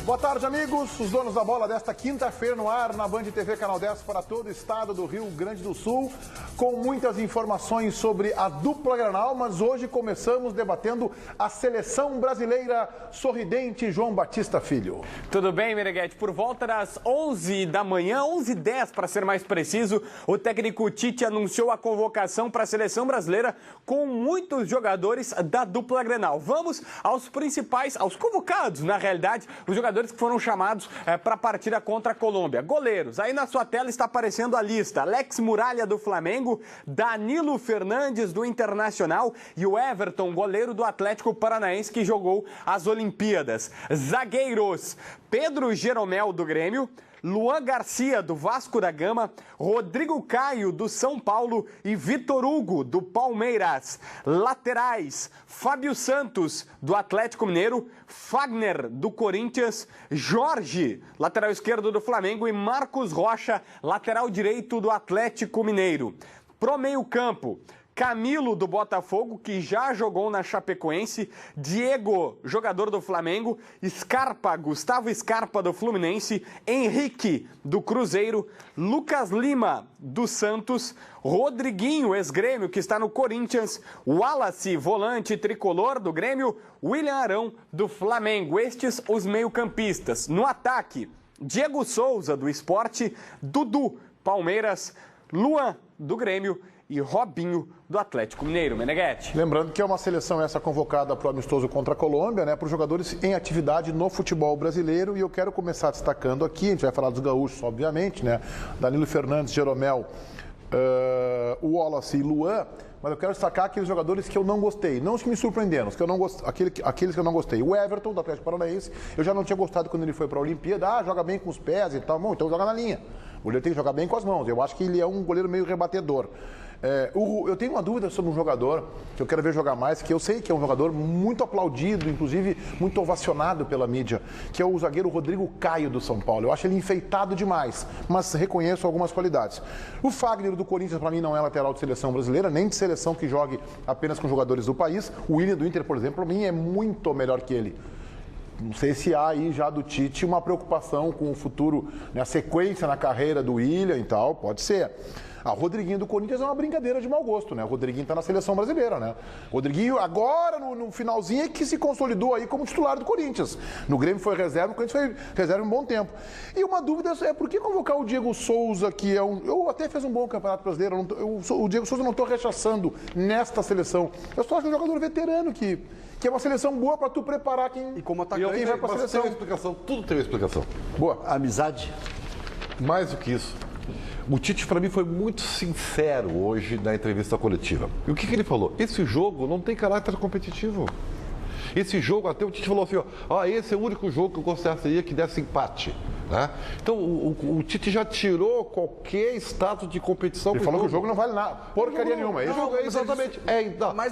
Boa tarde, amigos. Os donos da bola desta quinta-feira no ar na Band TV Canal 10 para todo o estado do Rio Grande do Sul, com muitas informações sobre a dupla Granal, mas hoje começamos debatendo a seleção brasileira sorridente João Batista Filho. Tudo bem, Meneghete? Por volta das 11 da manhã, 11h10 para ser mais preciso, o técnico Tite anunciou a convocação para a seleção brasileira com muitos jogadores da dupla Granal. Vamos aos principais, aos convocados, na realidade, os jogadores que foram chamados para a partida contra a Colômbia. Goleiros, aí na sua tela está aparecendo a lista: Alex Muralha do Flamengo, Danilo Fernandes do Internacional e o Everton, goleiro do Atlético Paranaense, que jogou as Olimpíadas. Zagueiros: Pedro Jeromel do Grêmio, Luan Garcia, do Vasco da Gama, Rodrigo Caio, do São Paulo e Vitor Hugo, do Palmeiras. Laterais: Fábio Santos, do Atlético Mineiro, Fagner, do Corinthians, Jorge, lateral esquerdo do Flamengo, e Marcos Rocha, lateral direito do Atlético Mineiro. Pro meio-campo: Camilo, do Botafogo, que já jogou na Chapecoense, Diego, jogador do Flamengo, Scarpa, Gustavo Scarpa, do Fluminense, Henrique, do Cruzeiro, Lucas Lima, do Santos, Rodriguinho, ex-Grêmio, que está no Corinthians, Wallace, volante tricolor do Grêmio, William Arão, do Flamengo. Estes os meio-campistas. No ataque: Diego Souza, do Sport, Dudu, Palmeiras, Luan, do Grêmio e Robinho, do Atlético Mineiro. Meneghete. Lembrando que é uma seleção essa convocada para o amistoso contra a Colômbia, né, para os jogadores em atividade no futebol brasileiro, e eu quero começar destacando aqui, a gente vai falar dos gaúchos, obviamente, né, Danilo Fernandes, Jeromel, Wallace e Luan, mas eu quero destacar aqueles jogadores que eu não gostei, não os que me surpreenderam, os que eu não aqueles que eu não gostei. O Everton, do Atlético Paranaense, eu já não tinha gostado quando ele foi para a Olimpíada. Joga bem com os pés e tal, bom, então joga na linha. O goleiro tem que jogar bem com as mãos, eu acho que ele é um goleiro meio rebatedor. Eu tenho uma dúvida sobre um jogador que eu quero ver jogar mais, que eu sei que é um jogador muito aplaudido, inclusive muito ovacionado pela mídia, que é o zagueiro Rodrigo Caio, do São Paulo. Eu acho ele enfeitado demais, mas reconheço algumas qualidades. O Fagner, do Corinthians, para mim não é lateral de seleção brasileira, nem de seleção que jogue apenas com jogadores do país. O William, do Inter, por exemplo, para mim é muito melhor que ele. Não sei se há aí já do Tite uma preocupação com o futuro, né, a sequência na carreira do William e tal, pode ser. O Rodriguinho do Corinthians é uma brincadeira de mau gosto, né? O Rodriguinho está na seleção brasileira, né? O Rodriguinho agora, no finalzinho, é que se consolidou aí como titular do Corinthians. No Grêmio foi reserva, no Corinthians foi reserva um bom tempo. E uma dúvida é por que convocar o Diego Souza, que é eu até fez um bom campeonato brasileiro, o Diego Souza eu não estou rechaçando nesta seleção. Eu só acho um jogador veterano que é uma seleção boa para tu preparar quem, e como atacante, quem vai para a seleção. Tem uma explicação, tudo tem uma explicação. Boa. Amizade. Mais do que isso. O Tite, para mim, foi muito sincero hoje na entrevista coletiva. E o que ele falou? Esse jogo não tem caráter competitivo. Esse jogo, até o Tite falou assim, esse é o único jogo que eu gostaria que desse empate. Né? Então, o Tite já tirou qualquer status de competição. Ele falou que o jogo não vale nada, porcaria nenhuma. Esse jogo é exatamente.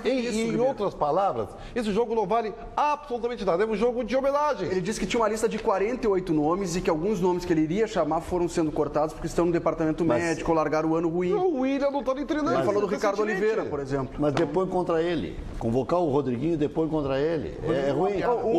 Em outras palavras, esse jogo não vale absolutamente nada. É um jogo de homenagem. Ele disse que tinha uma lista de 48 nomes e que alguns nomes que ele iria chamar foram sendo cortados porque estão no departamento médico, largaram o ano ruim. O William não está nem treinando. Ele falou do Ricardo Oliveira, por exemplo. Mas depois contra ele. Convocar o Rodriguinho depois contra ele. É ruim. O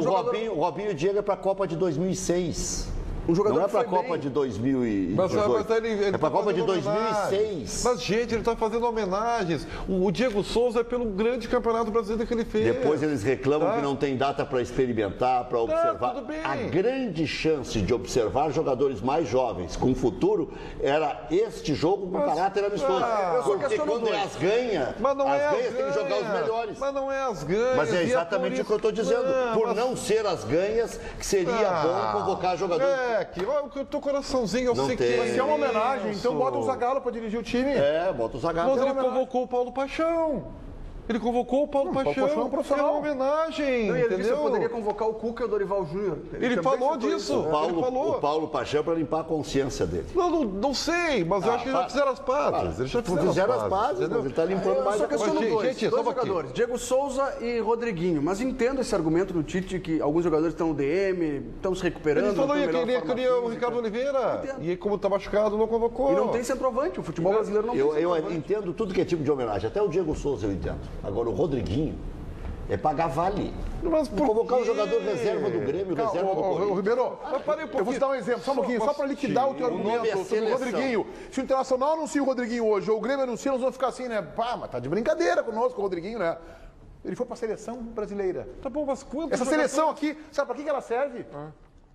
Robinho e o Diego é para a Copa de 2006. Um jogador não é para a Copa bem. de 2018. Ele é para a Copa de 2006. Mas, gente, ele está fazendo homenagens. O Diego Souza é pelo grande campeonato brasileiro que ele fez. Depois eles reclamam que não tem data para experimentar, para observar. Tudo bem. A grande chance de observar jogadores mais jovens com futuro era este jogo com caráter amistoso. Porque quando é as ganhas, tem que jogar os melhores. Mas não é as ganhas. Mas é exatamente o que eu estou dizendo. Por não ser as ganhas, que seria bom convocar jogadores. O teu coraçãozinho, eu sei que... Mas é uma homenagem, então bota o Zagallo para dirigir o time. Bota o Zagallo. Mas ele convocou o Paulo Paixão. Ele convocou o Paulo Paixão. É um profissional. É uma homenagem, ele entendeu? disse que poderia convocar o Cuca e o Dorival Júnior. Ele falou disso. O Paulo Paixão para limpar a consciência dele. Não sei, mas eu acho que já fizeram as pazes. Eles já fizeram as pazes, mas ele está limpando mais a consciência. Dois jogadores, Diego Souza e Rodriguinho. Mas entendo esse argumento do Tite que alguns jogadores estão no DM, estão se recuperando. Ele falou que queria o Ricardo Oliveira. E como está machucado, não convocou. E não tem centroavante. O futebol brasileiro não tem centroavante. Eu entendo tudo que é tipo de homenagem. Até o Diego Souza eu entendo. Agora o Rodriguinho, É pagar vale. Mas por Convocar o quê? jogador reserva do Grêmio, reserva do Corinthians. Ribeiro, eu vou te dar um exemplo, só um pouquinho, só para liquidar o teu argumento sobre o Rodriguinho. Se o Internacional anuncia o Rodriguinho hoje, ou o Grêmio anuncia, nós vamos ficar assim, né? Pá, mas tá de brincadeira conosco, o Rodriguinho, né? Ele foi para a seleção brasileira. Tá bom, mas quantos Essa seleção aqui, sabe para que ela serve?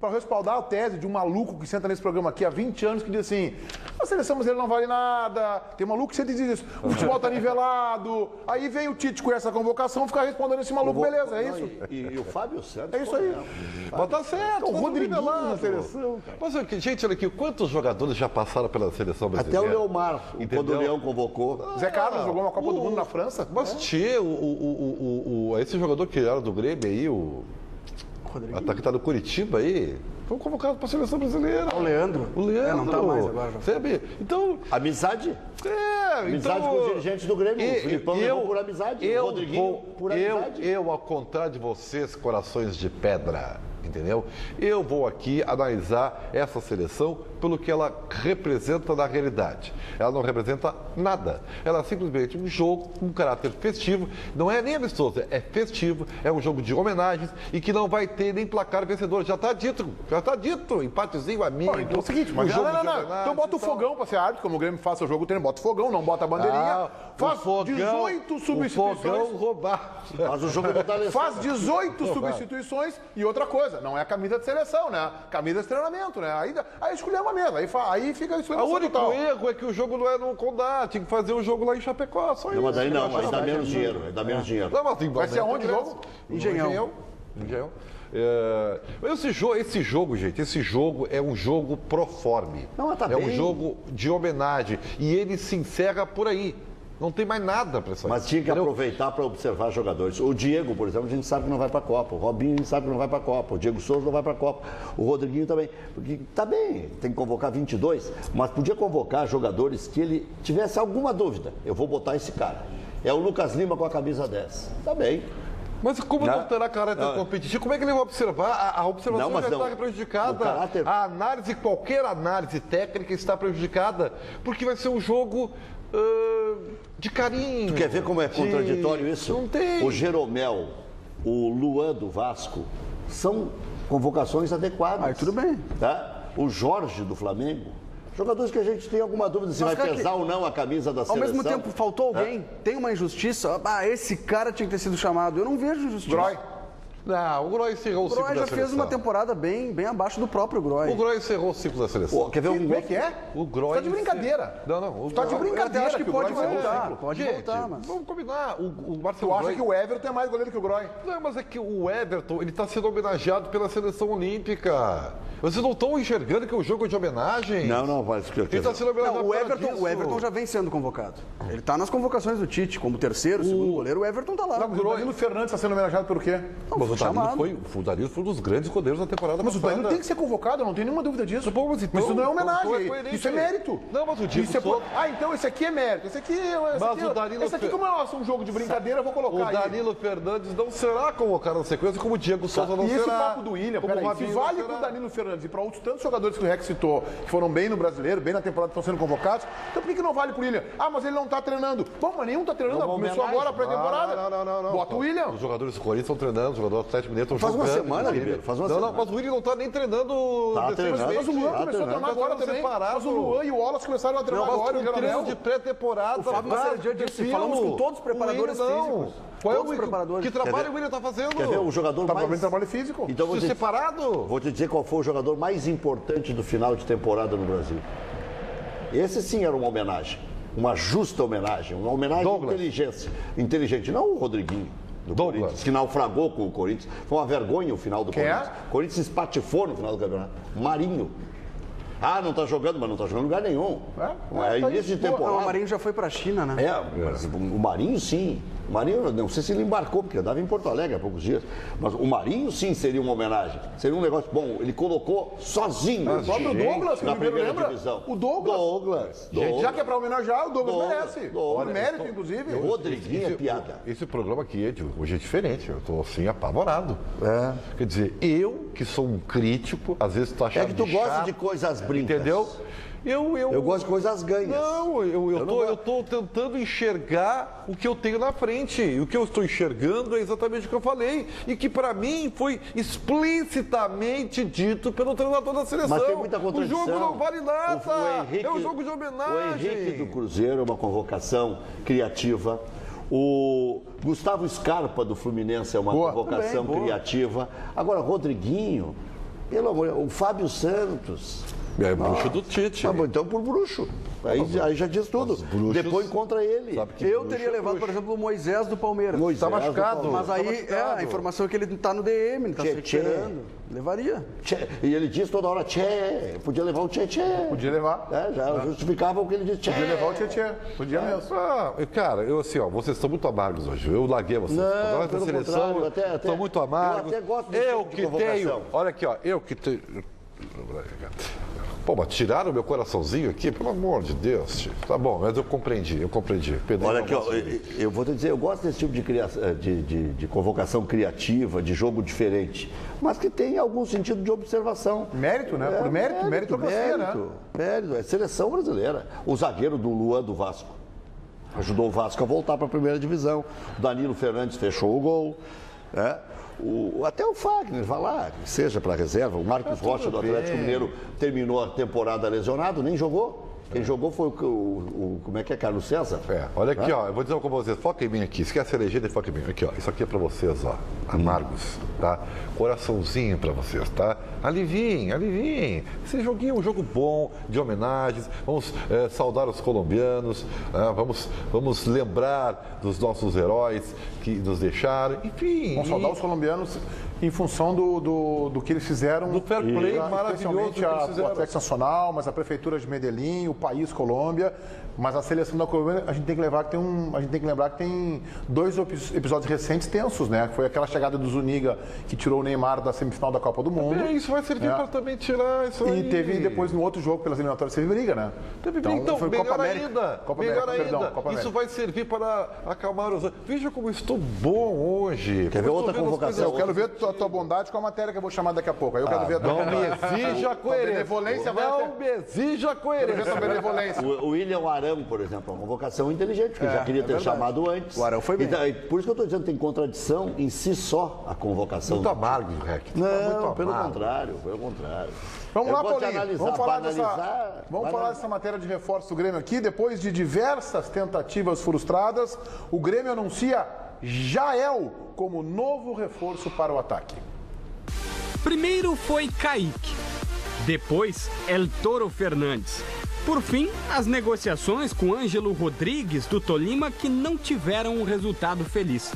Para respaldar a tese de um maluco que senta nesse programa aqui há 20 anos que diz assim: a seleção brasileira não vale nada. Tem um maluco que senta e diz isso. O futebol tá nivelado. Aí vem o Tite com essa convocação ficar respondendo esse maluco, beleza, é isso? E o Fábio Santos. É isso aí. Mas tá certo. O Rodriguinho nivelado. na seleção, cara. Mas, gente, olha aqui, quantos jogadores já passaram pela seleção Até brasileira? o Leomar, quando o Leão convocou. Zé Carlos jogou uma Copa do Mundo na França. Mas, esse jogador que era do Grêmio aí, o que tá no Curitiba aí, foi convocado para a seleção brasileira. O Leandro. O Leandro. Não tá mais agora. Já. Sabe? Então... Amizade? Amizade então, com os dirigentes do Grêmio. O Filipão levou por amizade. O Rodriguinho por amizade. Ao contrário de vocês, corações de pedra, entendeu? Eu vou aqui analisar essa seleção pelo que ela representa na realidade. Ela não representa nada. Ela é simplesmente um jogo com caráter festivo. Não é nem amistoso, é festivo. É um jogo de homenagens e que não vai ter nem placar vencedor. Já está dito. Empatezinho, amigo. Então é o seguinte, mas não. Então bota o fogão para ser árbitro, como o Grêmio faz o jogo treino, bota o fogão, não bota a bandeirinha. Faz 18 substituições. O fogão roubar. Faz o jogo botar Faz 18 substituições e outra coisa, não é a camisa de seleção, né? Camisa de treinamento, né? Aí escolhemos a mesa, aí fica isso. O único erro é que o jogo não é no Condá, tinha que fazer o jogo lá em Chapecó, só não, mas aí não, aí dá menos dinheiro, Não, mas vai ser aonde o jogo? Engenhão. Esse jogo, gente, é um jogo proforme. Não, tá é um bem. jogo de homenagem e ele se encerra por aí. Não tem mais nada para isso. Mas tinha que aproveitar para observar jogadores. O Diego, por exemplo, a gente sabe que não vai para a Copa. O Robinho, a gente sabe que não vai para a Copa. O Diego Souza não vai para a Copa. O Rodriguinho também. Porque tá bem, tem que convocar 22, mas podia convocar jogadores que ele tivesse alguma dúvida. Eu vou botar esse cara. É o Lucas Lima com a camisa 10. Tá bem. Mas como não terá caráter competitivo? Como é que ele vai observar? A observação já está prejudicada. A análise, qualquer análise técnica está prejudicada, porque vai ser um jogo de carinho. Tu quer ver como é contraditório isso? Não tem. O Jeromel, o Luan do Vasco, são convocações adequadas. Tudo bem. Tá? O Jorge do Flamengo. Jogadores que a gente tem alguma dúvida se vai pesar ou não a camisa da seleção. Ao mesmo tempo, faltou alguém, tem uma injustiça. Esse cara tinha que ter sido chamado. Eu não vejo injustiça. Groy. Não, o Groy encerrou o ciclo da seleção. O Groy já fez uma temporada bem abaixo do próprio Groy. O Groy encerrou o ciclo da seleção. Pô, quer ver Como é que é? O Groy... Tá de brincadeira. Não. Tá de brincadeira. Eu acho que pode voltar. Pode voltar, mas... Vamos combinar. O Marcelo Tu acha que o Everton é mais goleiro que o Groy? Não, mas é que o Everton, ele tá sendo homenageado pela seleção olímpica. Vocês não estão enxergando que é um jogo de homenagem? Não, vai se Ele tá sendo homenageado o Everton já vem sendo convocado. Ele tá nas convocações do Tite, como terceiro, segundo goleiro, o Everton tá lá. O Danilo Fernandes está sendo homenageado por quê? Mas o Danilo foi um dos grandes goleiros da temporada Mas o Danilo tem que ser convocado, não tem nenhuma dúvida disso. Mas isso não é homenagem, isso é mérito. Não, mas o Diego Souza... então esse aqui é mérito, esse aqui como é um jogo de brincadeira, eu vou colocar aí. O Danilo Fernandes não será convocado na sequência, como o Diego Souza não será. E esse papo do William, se vale para o Danilo Fernandes e para outros tantos jogadores que o Rex citou, que foram bem no Brasileiro, bem na temporada, que estão sendo convocados, então por que não vale pro William? Mas ele não tá treinando. Bom, mas nenhum tá treinando, começou agora a pré-temporada. Não. Bota o William. Os jogadores do Corinthians estão treinando, os jogadores do Atlético Mineiro estão jogando. Faz uma semana, Ribeiro, faz uma semana. Mas o William não tá nem treinando. Tá treinando. Mas o Luan começou a treinar agora também. Mas o Luan e o Wallace começaram a treinar agora. O treino de pré-temporada. O Fábio Marcelo disse, falamos com todos os preparadores físicos. Qual é o preparador? Que trabalho o William está fazendo? Quer ver o jogador mais... trabalho físico. Então, separado? Vou te dizer qual foi o jogador mais importante do final de temporada no Brasil. Esse sim era uma homenagem. Uma justa homenagem. Uma homenagem inteligente. Não o Rodriguinho. Do Corinthians, que naufragou com o Corinthians. Foi uma vergonha o final do Corinthians. O Corinthians espatifou no final do campeonato. Marinho. Não tá jogando, mas não tá jogando em lugar nenhum. É início de temporada. O Marinho já foi pra China, né? Mas o Marinho sim. O Marinho, não sei se ele embarcou, porque andava em Porto Alegre há poucos dias. Mas o Marinho sim seria uma homenagem. Seria um negócio bom. Ele colocou sozinho. O próprio Douglas, que na o Ribeiro primeira lembra. divisão. O Douglas. Já que é pra homenagear, o Douglas merece. Por mérito, inclusive. O Rodriguinho é piada. Esse programa aqui hoje é diferente. Eu tô assim, apavorado. Quer dizer, eu, que sou um crítico, às vezes tô achando que tu gosta de coisas brincas. Entendeu? Eu gosto de coisas ganhas. Não, eu tô tentando enxergar o que eu tenho na frente. E o que eu estou enxergando é exatamente o que eu falei. E que para mim foi explicitamente dito pelo treinador da seleção. Mas tem muita contradição. O jogo não vale nada. É um jogo de homenagem. O Henrique do Cruzeiro é uma convocação criativa. O Gustavo Scarpa do Fluminense é uma convocação criativa. Agora, Rodriguinho, pelo amor, o Fábio Santos. É bruxo do Tite. Tá bom, então por bruxo. Aí já diz tudo. Depois contra ele. Eu teria levado, por exemplo, o Moisés do Palmeiras. Está machucado. Mas aí a informação é que ele está no DM, ele está se recuperando. Levaria. E ele diz toda hora, podia levar o Tchê. Podia levar. Já justificava o que ele disse, Podia levar o Tchê. Podia mesmo. Cara, vocês estão muito amargos hoje. Eu larguei vocês. Não, da seleção, estão muito amargos. Eu até gosto desse tipo de convocação. Olha aqui, eu que tenho... Pô, mas tiraram o meu coraçãozinho aqui, pelo amor de Deus, tio. Tá bom, mas eu compreendi. Pedro, olha aqui, eu vou te dizer, eu gosto desse tipo de convocação criativa, de jogo diferente, mas que tem algum sentido de observação. Mérito, né? Por mérito, meritocracia, né? Mérito, é seleção brasileira. O zagueiro do Luan do Vasco ajudou o Vasco a voltar para a primeira divisão. O Danilo Fernandes fechou o gol, né? Até o Fagner, vai lá, seja para reserva. O Marcos Rocha do Atlético Mineiro terminou a temporada lesionado, nem jogou. Quem jogou foi como é que é, Carlos César? Olha aqui, eu vou dizer uma coisa pra vocês, foca em mim aqui, esquece a legenda e foca em mim. Aqui, isso aqui é pra vocês, amargos, tá? Coraçãozinho pra vocês, tá? Aliviem. Esse joguinho é um jogo bom, de homenagens, vamos saudar os colombianos, vamos lembrar dos nossos heróis que nos deixaram, enfim. Vamos saudar os colombianos em função do que eles fizeram. Do fair play maravilhoso que eles fizeram. O Atlético Nacional, mas a Prefeitura de Medellín, o país Colômbia, mas a seleção da Colômbia, a gente tem que lembrar que tem 2 episódios recentes tensos, né? Foi aquela chegada do Zuniga que tirou o Neymar da semifinal da Copa do Mundo. Isso vai servir para também tirar isso aí. E teve depois no outro jogo pelas eliminatórias teve briga, né? Então foi melhor Copa ainda. América. Isso vai servir para acalmar os... Veja como estou bom hoje. Quer ver outra convocação? Eu quero ver a tua bondade com a matéria que eu vou chamar daqui a pouco. Aí eu quero ver a tua bondade. Não me exija coerência. Não me exija coerência. O William Arão, por exemplo, é uma convocação inteligente, porque já queria ter chamado antes. O Arão foi bem. Por isso que eu estou dizendo que tem contradição em si só a convocação. Muito amargo, Rec. Não, pelo contrário. Vamos lá, Paulinho. Vamos falar dessa matéria de reforço do Grêmio aqui. Depois de diversas tentativas frustradas, o Grêmio anuncia Jael como novo reforço para o ataque. Primeiro foi Kaique, depois El Toro Fernandes. Por fim, as negociações com Ângelo Rodrigues do Tolima que não tiveram um resultado feliz.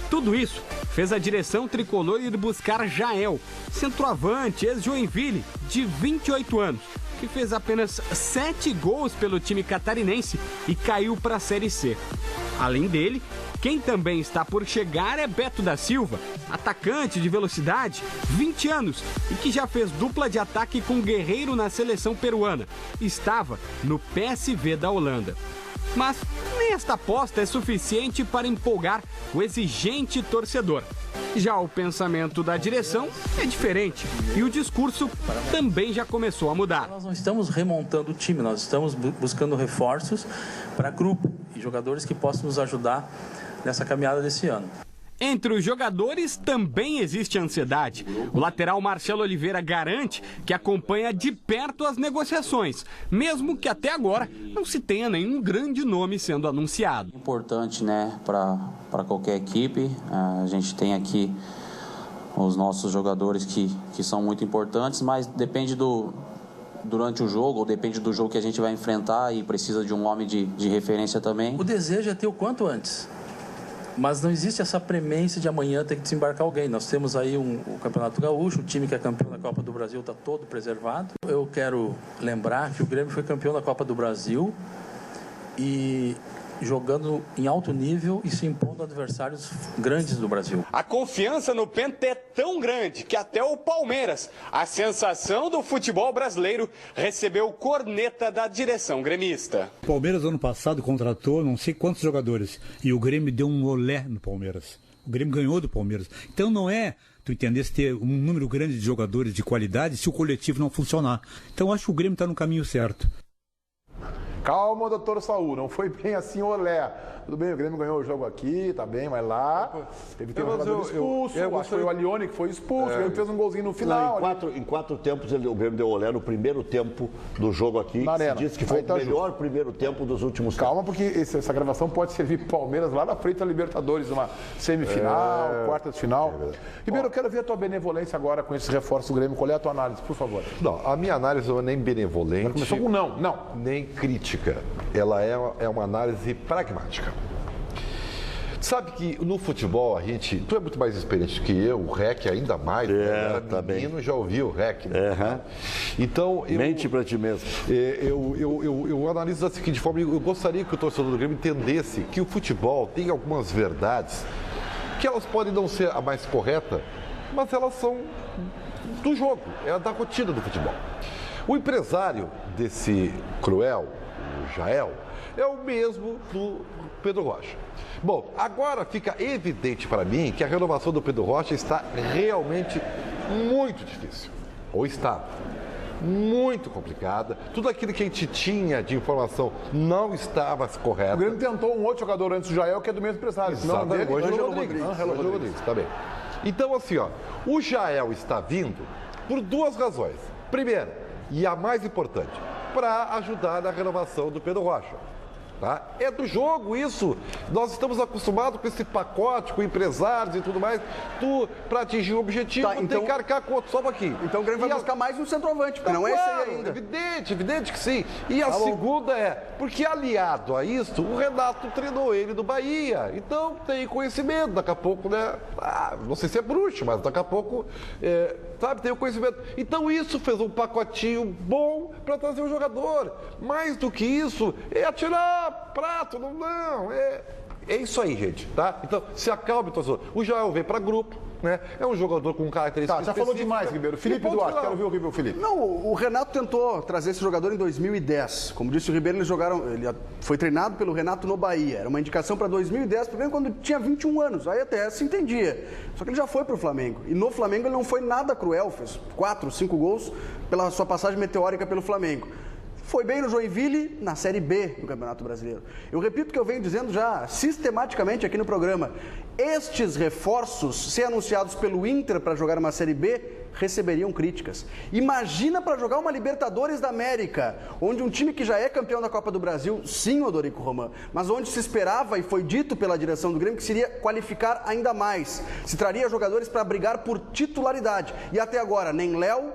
Tudo isso fez a direção tricolor ir buscar Jael, centroavante ex-Joinville, de 28 anos, que fez apenas 7 gols pelo time catarinense e caiu para a Série C. Além dele, quem também está por chegar é Beto da Silva, atacante de velocidade, 20 anos, e que já fez dupla de ataque com Guerreiro na seleção peruana. Estava no PSV da Holanda. Mas nem esta aposta é suficiente para empolgar o exigente torcedor. Já o pensamento da direção é diferente e o discurso também já começou a mudar. Nós não estamos remontando o time, nós estamos buscando reforços para grupo e jogadores que possam nos ajudar nessa caminhada desse ano. Entre os jogadores também existe ansiedade. O lateral Marcelo Oliveira garante que acompanha de perto as negociações, mesmo que até agora não se tenha nenhum grande nome sendo anunciado. Importante, né, para qualquer equipe. A gente tem aqui os nossos jogadores que são muito importantes, mas depende durante o jogo, ou depende do jogo que a gente vai enfrentar e precisa de um homem de referência também. O desejo é ter o quanto antes. Mas não existe essa premência de amanhã ter que desembarcar alguém. Nós temos aí o Campeonato Gaúcho, o time que é campeão da Copa do Brasil está todo preservado. Eu quero lembrar que o Grêmio foi campeão da Copa do Brasil e jogando em alto nível e se impondo a adversários grandes do Brasil. A confiança no Penta é tão grande que até o Palmeiras, a sensação do futebol brasileiro, recebeu corneta da direção gremista. O Palmeiras ano passado contratou não sei quantos jogadores e o Grêmio deu um olé no Palmeiras. O Grêmio ganhou do Palmeiras. Então não é tu entendesse ter um número grande de jogadores de qualidade se o coletivo não funcionar. Então acho que o Grêmio está no caminho certo. Calma, doutor Saúl, não foi bem assim, olé. Tudo bem, o Grêmio ganhou o jogo aqui, tá bem, mas lá teve um jogador expulso, acho que foi o Alione que foi expulso, o Grêmio fez um golzinho no final. Não, em quatro tempos o Grêmio deu olé no primeiro tempo do jogo aqui, se disse que foi o melhor primeiro tempo dos últimos tempos. Calma, porque essa gravação pode servir pro Palmeiras lá na frente da Libertadores, uma semifinal, quarta de final. Ribeiro, eu quero ver a tua benevolência agora com esse reforço do Grêmio. Qual é a tua análise, por favor? Não, a minha análise não é nem benevolente. Começou com não. Nem crítica. Ela é uma análise pragmática. Sabe que no futebol tu é muito mais experiente que eu, o REC ainda mais, tá menino bem. já ouviu o REC, né? Então, mente pra ti mesmo. Eu analiso da seguinte forma, eu gostaria que o torcedor do Grêmio entendesse que o futebol tem algumas verdades que elas podem não ser a mais correta, mas elas são do jogo, é da rotina do futebol. O empresário desse Cruel, o Jael, é o mesmo do Pedro Rocha. Bom, agora fica evidente para mim que a renovação do Pedro Rocha está realmente muito difícil. Ou está muito complicada. Tudo aquilo que a gente tinha de informação não estava correto. O Grêmio tentou um outro jogador antes do Jael, que é do mesmo empresário. Exatamente. Ângelo Rodrigues, tá bem. Então, assim, o Jael está vindo por duas razões. Primeiro, e a mais importante, para ajudar na renovação do Pedro Rocha. Tá? É do jogo isso. Nós estamos acostumados com esse pacote, com empresários e tudo mais. Para atingir o objetivo, tem que arcar com outro, só aqui. Então o Grêmio vai buscar mais um centroavante, porque não é esse aí ainda. Evidente que sim. E a segunda porque aliado a isso, o Renato treinou ele do Bahia. Então tem conhecimento. Daqui a pouco, né? Não sei se é bruxo, mas daqui a pouco, tem o conhecimento. Então isso fez um pacotinho bom para trazer o jogador. Mais do que isso, é atirar prato, é isso aí, gente, tá? Então, se acalme, torcedor. O Jael vem para grupo, né? É um jogador com características já falou demais, Ribeiro. Felipe Duarte, quero ver o Ribeiro Felipe. Não, o Renato tentou trazer esse jogador em 2010. Como disse o Ribeiro, ele foi treinado pelo Renato no Bahia. Era uma indicação para 2010, porque quando tinha 21 anos. Aí até se entendia. Só que ele já foi para o Flamengo. E no Flamengo ele não foi nada cruel, fez 4, 5 gols pela sua passagem meteórica pelo Flamengo. Foi bem no Joinville, na Série B do Campeonato Brasileiro. Eu repito o que eu venho dizendo já sistematicamente aqui no programa. Estes reforços, se anunciados pelo Inter para jogar uma Série B, receberiam críticas. Imagina para jogar uma Libertadores da América, onde um time que já é campeão da Copa do Brasil, sim, Odorico Roman, mas onde se esperava e foi dito pela direção do Grêmio que seria qualificar ainda mais. Se traria jogadores para brigar por titularidade. E até agora, nem Léo,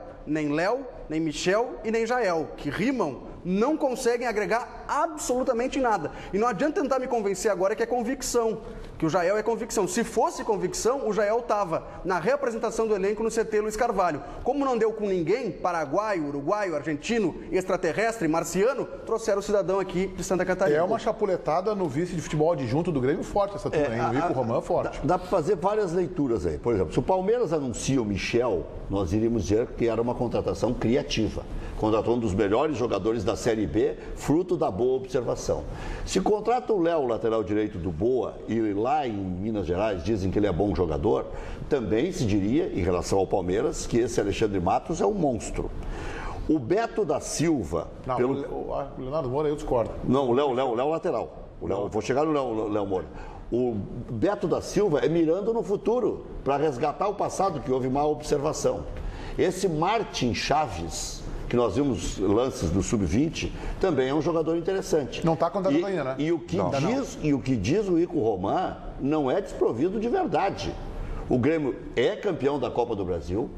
nem Michel e nem Jael, que rimam, não conseguem agregar absolutamente nada. E não adianta tentar me convencer agora que é convicção, que o Jael é convicção. Se fosse convicção, o Jael estava na reapresentação do elenco no CT Luiz Carvalho. Como não deu com ninguém, paraguaio, uruguaio, argentino, extraterrestre, marciano, trouxeram o cidadão aqui de Santa Catarina. É uma chapuletada no vice de futebol adjunto do Grêmio forte essa turma aí, o Rico Roman forte. Dá para fazer várias leituras aí. Por exemplo, se o Palmeiras anuncia o Michel, nós iríamos dizer que era uma contratação criativa. Contratou um dos melhores jogadores da Série B, fruto da boa observação. Se contrata o Léo, lateral direito do Boa, e lá em Minas Gerais dizem que ele é bom jogador, também se diria, em relação ao Palmeiras, que esse Alexandre Matos é um monstro. O Beto da Silva... Não, o Leonardo Moura eu discordo. Não, o Léo lateral. Vou chegar no Léo Moura. O Beto da Silva é mirando no futuro, para resgatar o passado, que houve má observação. Esse Martin Chaves, que nós vimos lances do Sub-20, também é um jogador interessante. Não está contratado ainda, né? E o que diz o Rico Roman não é desprovido de verdade. O Grêmio é campeão da Copa do Brasil,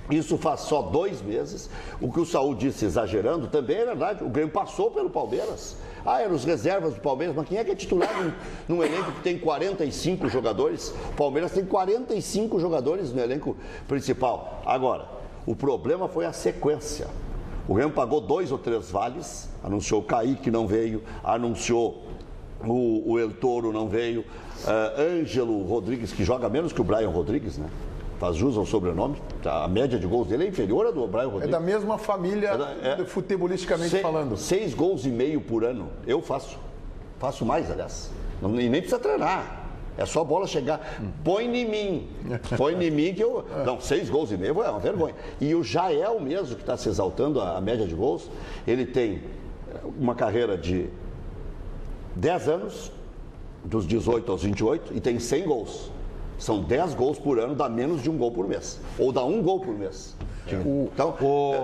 isso faz só 2 meses. O que o Saúl disse, exagerando, também é verdade. O Grêmio passou pelo Palmeiras. Eram os reservas do Palmeiras, mas quem é que é titular num elenco que tem 45 jogadores? O Palmeiras tem 45 jogadores no elenco principal. Agora, o problema foi a sequência. O Grêmio pagou 2 ou 3 vales, anunciou o Kaique, não veio, anunciou o El Toro, não veio, Ângelo Rodrigues, que joga menos que o Brian Rodrigues, né? Faz jus ao sobrenome, a média de gols dele é inferior à do Brian Rodrigues. É da mesma família, futebolisticamente falando. 6,5 gols por ano, eu faço mais, aliás, e nem precisa treinar. É só a bola chegar. Põe em mim que eu... Não, 6 gols e meio é uma vergonha. E o Jael mesmo, que está se exaltando a média de gols, ele tem uma carreira de 10 anos, dos 18 aos 28, e tem 100 gols. São 10 gols por ano, dá menos de 1 gol por mês. Ou dá 1 gol por mês. Então,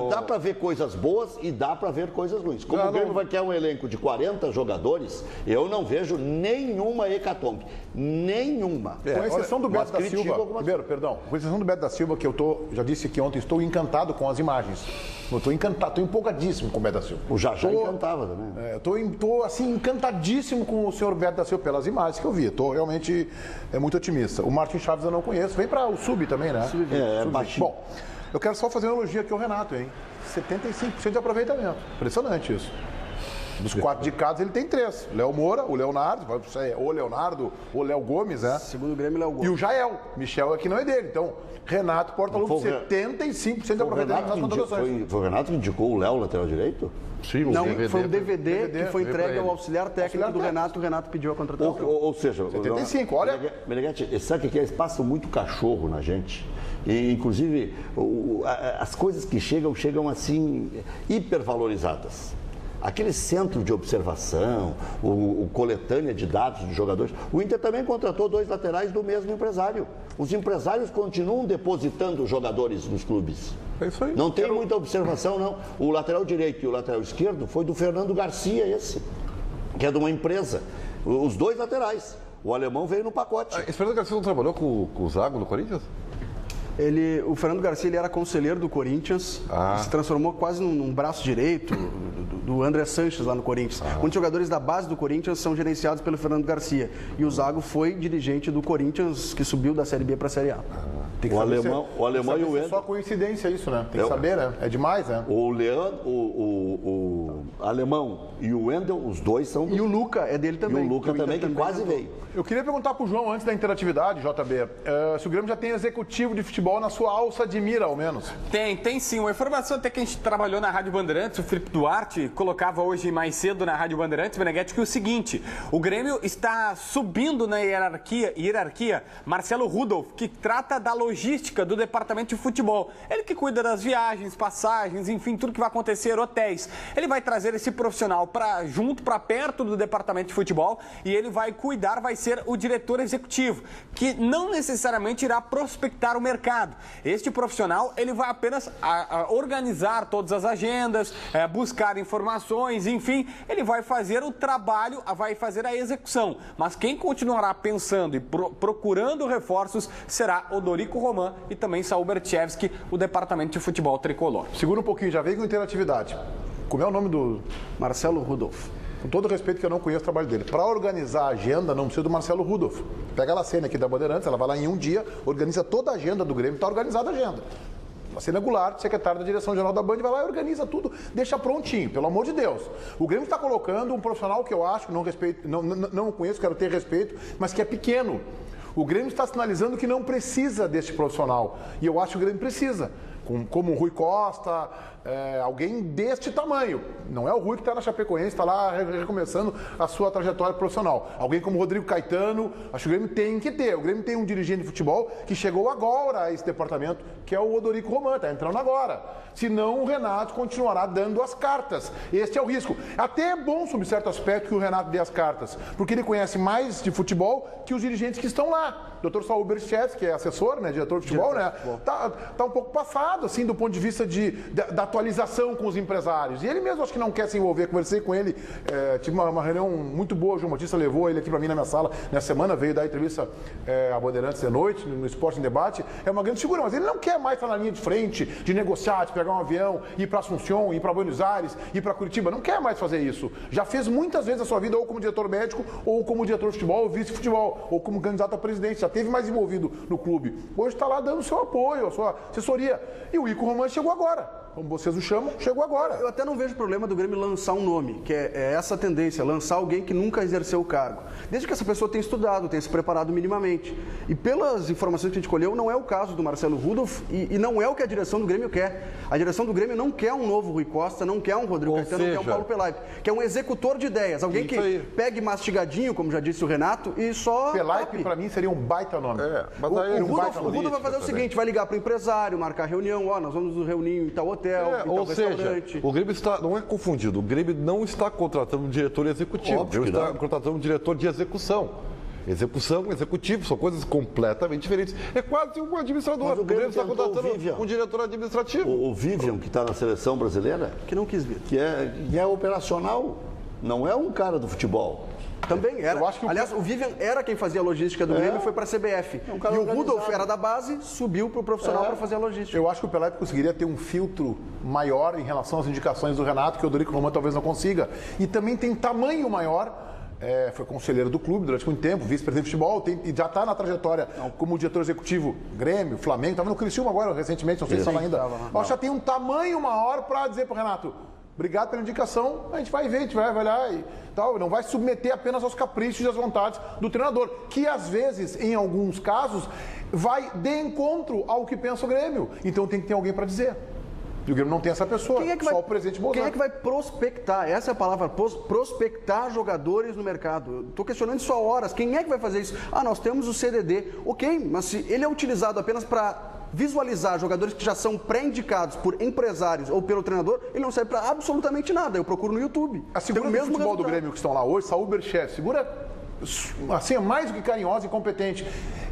dá para ver coisas boas e dá para ver coisas ruins. Como o Grêmio vai ter um elenco de 40 jogadores, eu não vejo nenhuma hecatombe. Nenhuma. Com exceção do Beto da Silva, Ribeiro, perdão, com exceção do Beto da Silva, que eu já disse aqui ontem, estou encantado com as imagens. Eu estou encantado, estou empolgadíssimo com o Beto da Silva. O Jajá encantava também. Estou assim, encantadíssimo com o senhor Beto da Silva pelas imagens que eu vi. Estou realmente muito otimista. O Martin Chaves eu não conheço. Vem para o Sub também, né? Baixinho. Bom, eu quero só fazer uma elogio aqui ao Renato, hein? 75% de aproveitamento. Impressionante isso. Dos 4 indicados, ele tem 3. Léo Moura, o Leonardo, ou Leonardo, ou Léo Gomes, né? Segundo o Grêmio, Léo Gomes. E o Jael. Michel aqui não é dele. Então, Renato Portaluppi, 75% de aproveitamento nas contratações. Foi o Renato que indicou o Léo, lateral direito? Sim, não, foi um DVD que foi entregue ao auxiliar técnico do Renato. O Renato pediu a contratação. Ou seja, 75, olha. Meneghete, sabe o que é? Eles passam muito cachorro na gente. E, inclusive, as coisas que chegam assim, hipervalorizadas. Aquele centro de observação, o coletânea de dados de jogadores. O Inter também contratou 2 laterais do mesmo empresário. Os empresários continuam depositando jogadores nos clubes. É isso aí. Não tem muita observação, não. O lateral direito e o lateral esquerdo foi do Fernando Garcia, esse, que é de uma empresa. Os 2 laterais. O alemão veio no pacote. Esse Fernando Garcia não trabalhou com o Zago no Corinthians? O Fernando Garcia ele era conselheiro do Corinthians e se transformou quase num braço direito do André Sanches lá no Corinthians. Muitos jogadores da base do Corinthians são gerenciados pelo Fernando Garcia. E o Zago foi dirigente do Corinthians, que subiu da Série B para a Série A. O alemão e o Wendel. É só coincidência isso, né? Tem que saber, né? É demais, né? O Leandro, o alemão e o Wendel, os 2 são... E o Luca é dele também. E o Luca também, que quase veio. Eu queria perguntar pro João, antes da interatividade, JB, se o Grêmio já tem executivo de futebol na sua alça de mira, ao menos. Tem sim. Uma informação até que a gente trabalhou na Rádio Bandeirantes, o Felipe Duarte colocava hoje mais cedo na Rádio Bandeirantes, Meneghete, que é o seguinte: o Grêmio está subindo na hierarquia Marcelo Rudolph, que trata da logística do departamento de futebol. Ele que cuida das viagens, passagens, enfim, tudo que vai acontecer, hotéis. Ele vai trazer esse profissional para perto do departamento de futebol e ele vai cuidar, vai ser o diretor executivo, que não necessariamente irá prospectar o mercado. Este profissional, ele vai apenas organizar todas as agendas, buscar informações, enfim, ele vai fazer o trabalho, vai fazer a execução. Mas quem continuará pensando e procurando reforços será o Dorico Roman e também Saul Berchevski, o departamento de futebol tricolor. Segura um pouquinho, já veio com interatividade. Como é o nome do... Marcelo Rudolph. Com todo respeito que eu não conheço o trabalho dele. Para organizar a agenda, não precisa do Marcelo Rudolph. Pega a cena aqui da Bandeirantes, ela vai lá em um dia, organiza toda a agenda do Grêmio, está organizada a agenda. A Cena Goulart, secretária da direção geral da Band, vai lá e organiza tudo, deixa prontinho, pelo amor de Deus. O Grêmio está colocando um profissional que eu acho, não conheço, quero ter respeito, mas que é pequeno. O Grêmio está sinalizando que não precisa deste profissional. E eu acho que o Grêmio precisa. Como o Rui Costa, alguém deste tamanho. Não é o Rui que está na Chapecoense, está lá recomeçando a sua trajetória profissional. Alguém como o Rodrigo Caetano, acho que o Grêmio tem que ter. O Grêmio tem um dirigente de futebol que chegou agora a esse departamento, que é o Odorico Roman, está entrando agora. Senão o Renato continuará dando as cartas. Este é o risco. Até é bom, sob certo aspecto, que o Renato dê as cartas, porque ele conhece mais de futebol que os dirigentes que estão lá. Dr. Saul Berchevski, que é assessor, né, diretor de futebol, né, tá um pouco passado, assim, do ponto de vista da atualização com os empresários. E ele mesmo acho que não quer se envolver. Conversei com ele, tive uma reunião muito boa, o João Batista levou ele aqui para mim na minha sala nessa semana, veio dar entrevista a Bandeirantes de noite, no Esporte em Debate. É uma grande figura, mas ele não quer mais estar na linha de frente, de negociar, de pegar um avião, ir para Assunção, ir para Buenos Aires, ir para Curitiba. Não quer mais fazer isso. Já fez muitas vezes a sua vida ou como diretor médico, ou como diretor de futebol, ou vice-futebol, ou como candidato a presidente. Já teve mais envolvido no clube. Hoje está lá dando o seu apoio, a sua assessoria. E o Ico Roman chegou agora. como vocês o chamam, chegou agora. Eu até não vejo problema do Grêmio lançar um nome, que é essa tendência, lançar alguém que nunca exerceu o cargo. Desde que essa pessoa tenha estudado, tenha se preparado minimamente. E pelas informações que a gente colheu, não é o caso do Marcelo Rudolph e não é o que a direção do Grêmio quer. A direção do Grêmio não quer um novo Rui Costa, não quer um Rodrigo Caetano, não quer um Paulo Pelaipe. Quer um executor de ideias, alguém que pegue mastigadinho, como já disse o Renato, e só... Pelaipe, para mim, seria um baita nome. Mas o Rudolph vai fazer o seguinte, vai ligar para o empresário, marcar reunião, nós vamos nos reunir em tal hotel, em tal restaurante. O Grêmio não é confundido, o Grêmio não está contratando um diretor executivo, Óbvio o Grêmio está contratando um diretor de execução. Execução, executivo, são coisas completamente diferentes. É quase um administrador. Mas o Grêmio está contratando um diretor administrativo. O Vivian, que está na seleção brasileira, Que não quis vir. que é operacional, não é um cara do futebol. Também era. Eu acho que Aliás, o Vivian era quem fazia a logística do Grêmio e foi para a CBF. um cara E o organizado. Rudolph era da base, subiu para o profissional para fazer a logística. Eu acho que o Pelaipe conseguiria ter um filtro maior em relação às indicações do Renato, que o Dorico Roman talvez não consiga. E também tem tamanho maior. Foi conselheiro do clube durante muito tempo, vice-presidente de futebol, e já está na trajetória como diretor executivo Grêmio, Flamengo, estava no Criciúma agora recentemente, não sei se estava ainda. Eu acho que já tem um tamanho maior para dizer para o Renato, obrigado pela indicação, a gente vai ver, a gente vai olhar e tal, não vai submeter apenas aos caprichos e às vontades do treinador, que às vezes, em alguns casos, vai de encontro ao que pensa o Grêmio. Então tem que ter alguém para dizer. E o Grêmio não tem essa pessoa, só o presidente Bolsonaro. Quem é que vai prospectar? Essa é a palavra, prospectar jogadores no mercado. Eu estou questionando isso há horas. Quem é que vai fazer isso? Nós temos o CDD. Ok, mas se ele é utilizado apenas para visualizar jogadores que já são pré-indicados por empresários ou pelo treinador, ele não serve para absolutamente nada. Eu procuro no YouTube. A figura do futebol do Grêmio que estão lá hoje, Saúl Berchef, figura assim, é mais do que carinhosa e competente.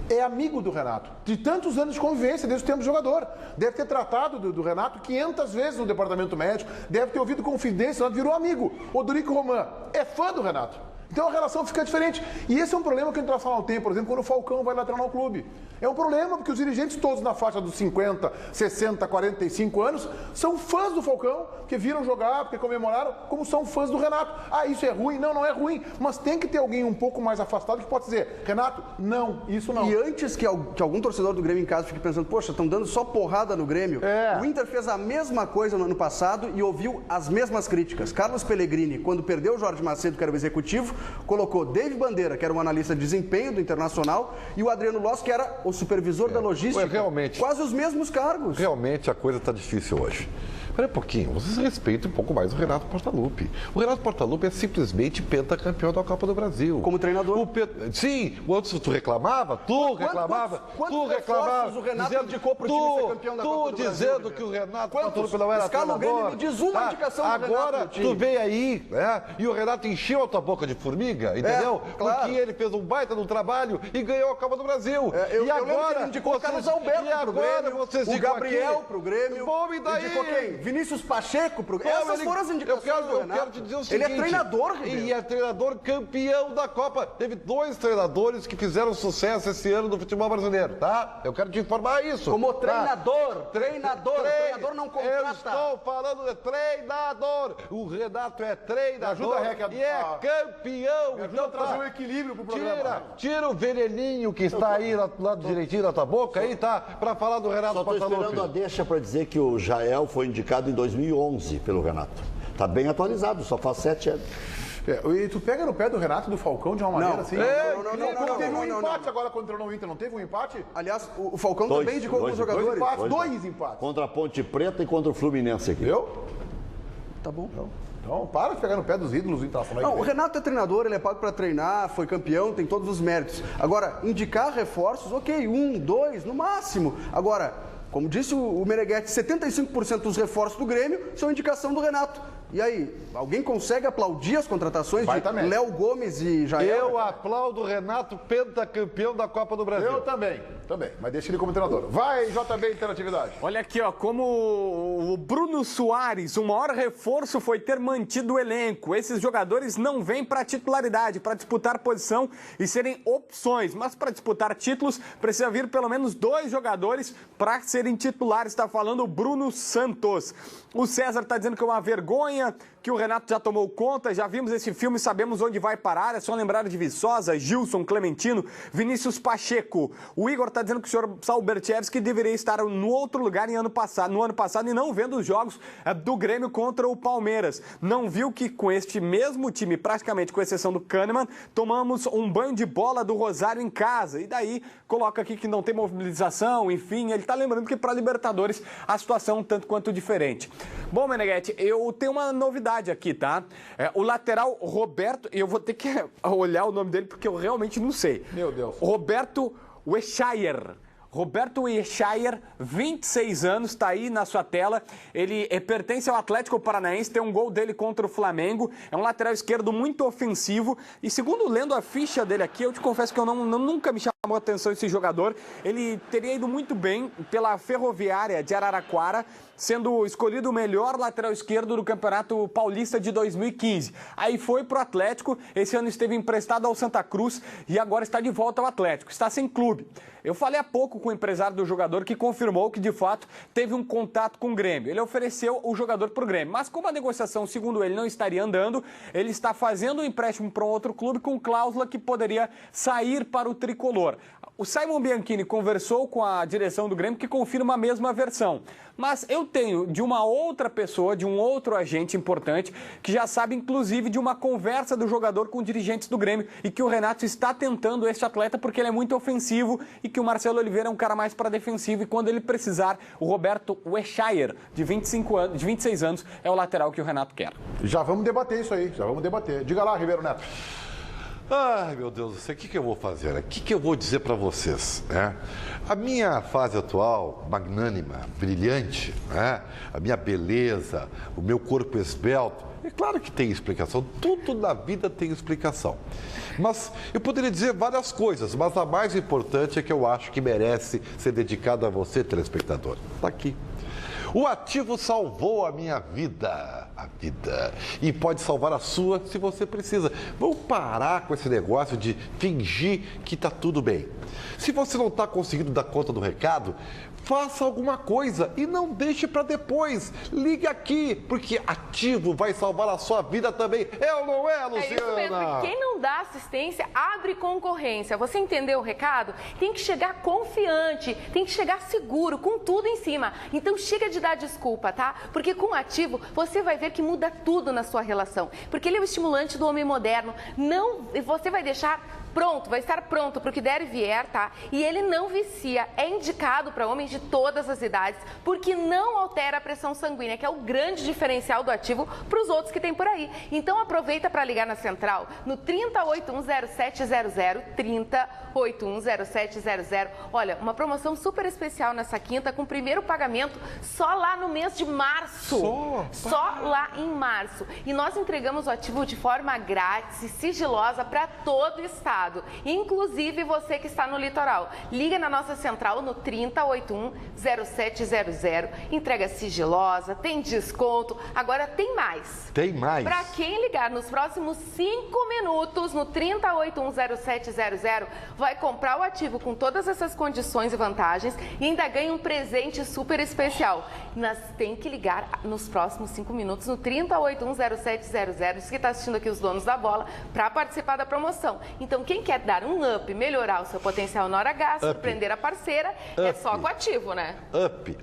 É amigo do Renato, de tantos anos de convivência, desde o tempo de jogador. Deve ter tratado do Renato 500 vezes no departamento médico, deve ter ouvido confidência, virou amigo. O Dorico Roman é fã do Renato. Então a relação fica diferente. E esse é um problema que o Internacional tem, por exemplo, quando o Falcão vai lá treinar no clube. É um problema porque os dirigentes todos na faixa dos 50, 60, 45 anos são fãs do Falcão, porque viram jogar, porque comemoraram, como são fãs do Renato. Isso é ruim? Não, não é ruim. Mas tem que ter alguém um pouco mais afastado que pode dizer, Renato, não, isso não. E antes que algum torcedor do Grêmio em casa fique pensando, poxa, estão dando só porrada no Grêmio, o Inter fez a mesma coisa no ano passado e ouviu as mesmas críticas. Carlos Pellegrini, quando perdeu o Jorge Macedo, que era o executivo, colocou David Bandeira, que era um analista de desempenho do Internacional, e o Adriano Loss, que era o supervisor da logística. Realmente, quase os mesmos cargos. Realmente a coisa está difícil hoje. Espera um pouquinho, vocês respeitem um pouco mais o Renato Portaluppi. O Renato Portaluppi é simplesmente pentacampeão da Copa do Brasil. Como treinador? Sim, antes tu reclamava, Quantos reforços o Renato indicou para o time ser campeão da Copa do Brasil? Dizendo que o Renato Portaluppi não era treinador. O Grêmio me diz uma indicação do Renato. Agora tu veio aí, né? E o Renato encheu a tua boca de formiga, entendeu? Claro. Porque ele fez um baita no trabalho e ganhou a Copa do Brasil. Eu agora ele indicou o Carlos Alberto pro Grêmio, o Gabriel pro Grêmio, indicou quem? Vinícius Pacheco pro Grêmio. Essas foram as indicações do Renato. Eu quero te dizer o seguinte, ele é treinador, Ribeiro. E é treinador campeão da Copa. Teve 2 treinadores que fizeram sucesso esse ano no futebol brasileiro, tá? Eu quero te informar isso. Como tá? treinador não contrata. Eu estou falando de treinador. O Renato é treinador e é campeão. Então trazer um equilíbrio pro programa. Tira o veneninho que está aí lá direitinho na tua boca, aí, tá? Pra falar do Renato Portaluppi. Só estou esperando a deixa para dizer que o Jael foi indicado em 2011 pelo Renato. Está bem atualizado, só faz 7 anos. E tu pega no pé do Renato e do Falcão de uma maneira assim? Não, teve um empate agora contra o Inter, não teve um empate? Aliás, o Falcão também indicou alguns jogadores. Dois empates. Contra a Ponte Preta e contra o Fluminense aqui. Viu? Tá bom. Então, para de pegar no pé dos ídolos do Internacional. Não, o Renato é treinador, ele é pago para treinar, foi campeão, tem todos os méritos. Agora, indicar reforços, ok, 1, 2, no máximo. Agora, como disse o Meneghetti, 75% dos reforços do Grêmio são indicação do Renato. E aí, alguém consegue aplaudir as contratações de Léo Gomes e Jael? Eu aplaudo o Renato, pentacampeão da Copa do Brasil. Eu também. Mas deixa ele como treinador. Vai, JB Interatividade. Olha aqui, como o Bruno Soares, o maior reforço foi ter mantido o elenco. Esses jogadores não vêm para titularidade, para disputar posição e serem opções. Mas para disputar títulos, precisa vir pelo menos 2 jogadores para serem titulares. Está falando o Bruno Santos. O César está dizendo que é uma vergonha linha que o Renato já tomou conta, já vimos esse filme, sabemos onde vai parar, é só lembrar de Viçosa, Gilson, Clementino, Vinícius Pacheco. O Igor está dizendo que o senhor Saul Berchevski deveria estar no outro lugar no ano passado e não vendo os jogos do Grêmio contra o Palmeiras. Não viu que com este mesmo time, praticamente com exceção do Kahneman, tomamos um banho de bola do Rosário em casa. E daí coloca aqui que não tem mobilização, enfim, ele está lembrando que para Libertadores a situação é um tanto quanto diferente. Bom, Meneghetti, eu tenho uma novidade aqui, tá? O lateral Roberto, e eu vou ter que olhar o nome dele porque eu realmente não sei. Meu Deus. Roberto Weschaier. Roberto Weschaier, 26 anos, está aí na sua tela. Ele pertence ao Atlético Paranaense, tem um gol dele contra o Flamengo. É um lateral esquerdo muito ofensivo. E segundo lendo a ficha dele aqui, eu te confesso que eu nunca me chamou a atenção esse jogador. Ele teria ido muito bem pela Ferroviária de Araraquara, sendo escolhido o melhor lateral esquerdo do Campeonato Paulista de 2015. Aí foi pro Atlético, esse ano esteve emprestado ao Santa Cruz e agora está de volta ao Atlético. Está sem clube. Eu falei há pouco com o empresário do jogador que confirmou que, de fato, teve um contato com o Grêmio. Ele ofereceu o jogador para o Grêmio, mas como a negociação, segundo ele, não estaria andando, ele está fazendo um empréstimo para um outro clube com cláusula que poderia sair para o tricolor. O Simon Bianchini conversou com a direção do Grêmio que confirma a mesma versão. Mas eu tenho de uma outra pessoa, de um outro agente importante, que já sabe, inclusive, de uma conversa do jogador com dirigentes do Grêmio e que o Renato está tentando este atleta porque ele é muito ofensivo e que o Marcelo Oliveira é um cara mais para defensivo e quando ele precisar, o Roberto Weschaier, de 26 anos, é o lateral que o Renato quer. Já vamos debater isso aí, já vamos debater. Diga lá, Ribeiro Neto. Ai, meu Deus do céu, o que eu vou fazer? O que eu vou dizer para vocês? A minha fase atual, magnânima, brilhante, a minha beleza, o meu corpo esbelto, é claro que tem explicação, tudo na vida tem explicação. Mas eu poderia dizer várias coisas, mas a mais importante é que eu acho que merece ser dedicada a você, telespectador. Está aqui. O ativo salvou a minha vida, e pode salvar a sua se você precisa. Vamos parar com esse negócio de fingir que está tudo bem. Se você não está conseguindo dar conta do recado, faça alguma coisa e não deixe para depois. Ligue aqui, porque Ativo vai salvar a sua vida também. É ou não é, Luciana? É isso mesmo, porque quem não dá assistência abre concorrência. Você entendeu o recado? Tem que chegar confiante, tem que chegar seguro, com tudo em cima. Então chega de dar desculpa, tá? Porque com o Ativo você vai ver que muda tudo na sua relação. Porque ele é o estimulante do homem moderno. Você vai deixar pronto, vai estar pronto para o que der e vier, tá? E ele não vicia, é indicado para homens de todas as idades, porque não altera a pressão sanguínea, que é o grande diferencial do Ativo para os outros que tem por aí. Então aproveita para ligar na central no 30810700, 30810700. Olha, uma promoção super especial nessa quinta, com o primeiro pagamento só lá no mês de março. Só lá em março. E nós entregamos o Ativo de forma grátis e sigilosa para todo o estado. Inclusive você que está no litoral. Liga na nossa central no 30810700. Entrega sigilosa, tem desconto. Agora tem mais. Tem mais. Para quem ligar nos próximos 5 minutos no 30810700, vai comprar o Ativo com todas essas condições e vantagens e ainda ganha um presente super especial. Mas tem que ligar nos próximos 5 minutos no 30810700. Você que está assistindo aqui os donos da bola para participar da promoção. Então quem quer dar um up, melhorar o seu potencial na hora H, surpreender a parceira, é só com o Ativo, né? Up.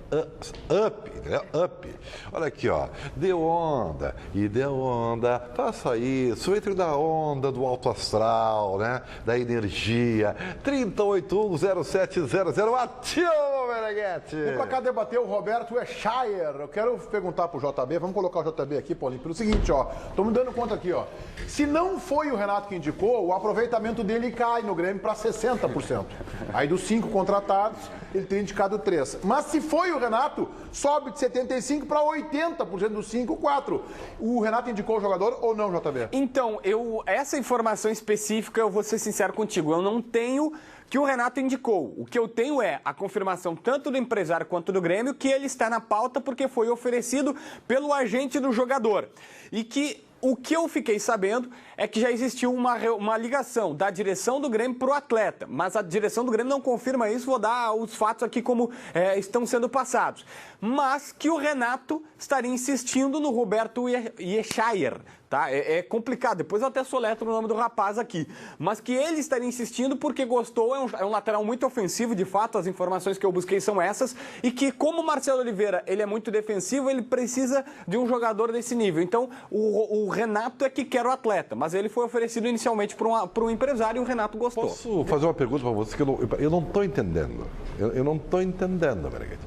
Olha aqui, ó. Deu onda e deu onda. Faça isso. Entre na onda do alto astral, né? Da energia. 30810700. Ativo, Meneghetti. Vem pra cá debater o Roberto Weschaier. Eu quero perguntar pro JB, vamos colocar o JB aqui, Paulinho, pelo seguinte, ó. Tô me dando conta aqui, ó. Se não foi o Renato que indicou, o aproveitamento dele cai no Grêmio para 60%. Aí dos 5 contratados, ele tem indicado 3. Mas se foi o Renato, sobe de 75% para 80% dos 5, 4. O Renato indicou o jogador ou não, JB? Então, essa informação específica, eu vou ser sincero contigo, eu não tenho que o Renato indicou. O que eu tenho é a confirmação tanto do empresário quanto do Grêmio que ele está na pauta porque foi oferecido pelo agente do jogador. E que o que eu fiquei sabendo é que já existiu uma ligação da direção do Grêmio para o atleta, mas a direção do Grêmio não confirma isso, vou dar os fatos aqui como estão sendo passados. Mas que o Renato estaria insistindo no Roberto Yeshayer, tá? É complicado, depois eu até soletro o nome do rapaz aqui, mas que ele estaria insistindo porque gostou, é um lateral muito ofensivo, de fato, as informações que eu busquei são essas, e que como o Marcelo Oliveira, ele é muito defensivo, ele precisa de um jogador desse nível. Então, o Renato é que quer o atleta, mas ele foi oferecido inicialmente para um empresário e o Renato gostou. Posso fazer uma pergunta para você que eu não estou entendendo? Eu não estou entendendo, Meneghete.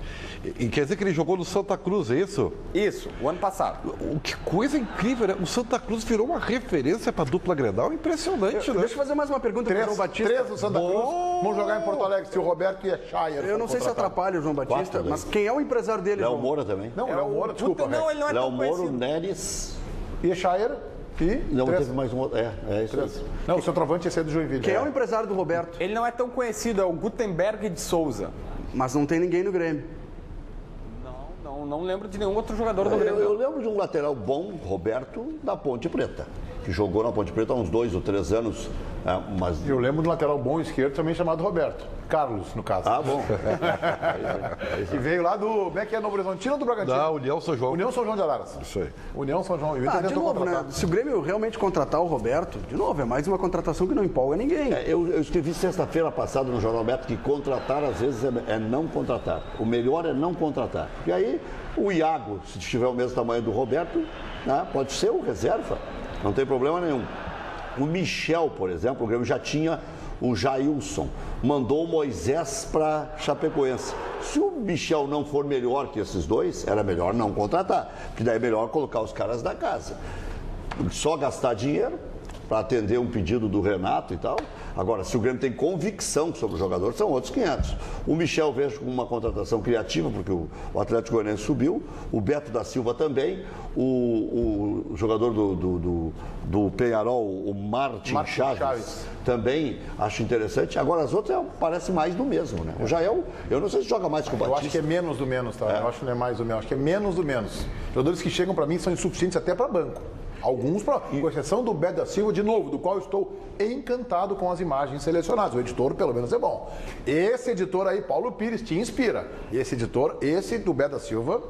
E quer dizer que ele jogou no Santa Cruz, é isso? Isso, o ano passado. Que coisa incrível, né? O Santa Cruz virou uma referência para a dupla Grenal, impressionante, né? Deixa eu fazer mais uma pergunta para o João Batista. 3 do Santa Cruz vão jogar em Porto Alegre, se o Roberto Yeshayer. Eu não sei se atrapalha o João Batista, mas quem é o empresário dele? Léo Moura também. Não, Léo Moura, desculpa. Não, ele não é Léo tão Moura, conhecido. Neres. Yeshayer e... Não, 3. teve mais um outro. É isso aí. Não, o centroavante ia ser do Joinville. Quem é o empresário do Roberto? Ele não é tão conhecido, é o Gutenberg de Souza. Mas não tem ninguém no Grêmio. Não lembro de nenhum outro jogador do Grêmio. Eu lembro de um lateral bom, Roberto, da Ponte Preta, que jogou na Ponte Preta há uns 2 ou 3 anos. Mas... Eu lembro de um lateral bom esquerdo também chamado Roberto. Carlos, no caso. Ah, bom. Que veio lá do... Como é que é Novo Horizontino ou do Bragantino? Da União São João. União São João de Araras. Isso aí. União São João. E o Inter De tentou novo, contratar. né? Se o Grêmio realmente contratar o Roberto, de novo, é mais uma contratação que não empolga ninguém. Eu escrevi sexta-feira passada no Jornal Beto que contratar, às vezes, é não contratar. O melhor é não contratar. E aí, o Iago, se tiver o mesmo tamanho do Roberto, né, pode ser o reserva. Não tem problema nenhum. O Michel, por exemplo, o Grêmio já tinha o Jailson. Mandou o Moisés para Chapecoense. Se o Michel não for melhor que esses dois, era melhor não contratar. Porque daí é melhor colocar os caras da casa. Só gastar dinheiro para atender um pedido do Renato e tal. Agora, se o Grêmio tem convicção sobre o jogador, são outros 500. O Michel vejo como uma contratação criativa, porque o Atlético Goianiense subiu, o Beto da Silva também, o jogador do Peñarol, o Martin Chaves, também acho interessante. Agora, as outras parece mais do mesmo, né? O Jael, eu não sei se joga mais com o Batista. Eu acho que é menos do menos, tá? Eu acho que não é mais do menos, acho que é menos do menos. Jogadores que chegam para mim são insuficientes até para banco. Alguns, com exceção do Beto da Silva, de novo, do qual eu estou encantado com as imagens selecionadas. O editor, pelo menos, é bom. Esse editor aí, Paulo Pires, te inspira. Esse do Beto da Silva,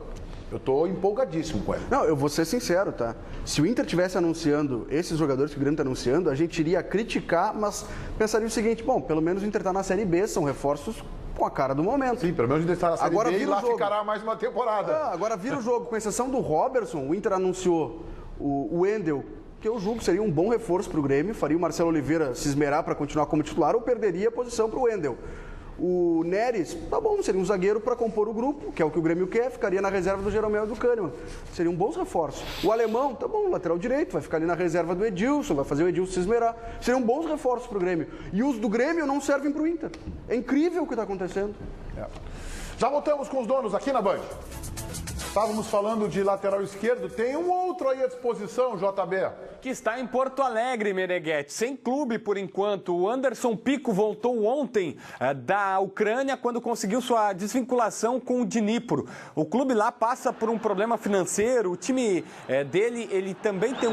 eu estou empolgadíssimo com ele. Não, eu vou ser sincero, tá? Se o Inter estivesse anunciando esses jogadores que o Grêmio está anunciando, a gente iria criticar, mas pensaria o seguinte, bom, pelo menos o Inter está na Série B, são reforços com a cara do momento. Sim, pelo menos o Inter está na Série agora B e lá jogo. ficará mais uma temporada. Agora vira o jogo, com exceção do Robertson, o Inter anunciou o Wendel, que eu julgo seria um bom reforço para o Grêmio, faria o Marcelo Oliveira se esmerar para continuar como titular ou perderia a posição para o Wendel. O Neres, tá bom, seria um zagueiro para compor o grupo, que é o que o Grêmio quer, ficaria na reserva do Jeromel e do Kahneman. Seriam bons reforços. O Alemão, tá bom, lateral direito, vai ficar ali na reserva do Edilson, vai fazer o Edilson se esmerar. Seriam bons reforços para o Grêmio. E os do Grêmio não servem para o Inter. É incrível o que está acontecendo. Já voltamos com os donos aqui na Band. Estávamos falando de lateral esquerdo, tem um outro aí à disposição, JB. Que está em Porto Alegre, Meneghete, sem clube por enquanto. O Anderson Pico voltou ontem da Ucrânia quando conseguiu sua desvinculação com o Dnipro. O clube lá passa por um problema financeiro, o time dele, ele também tem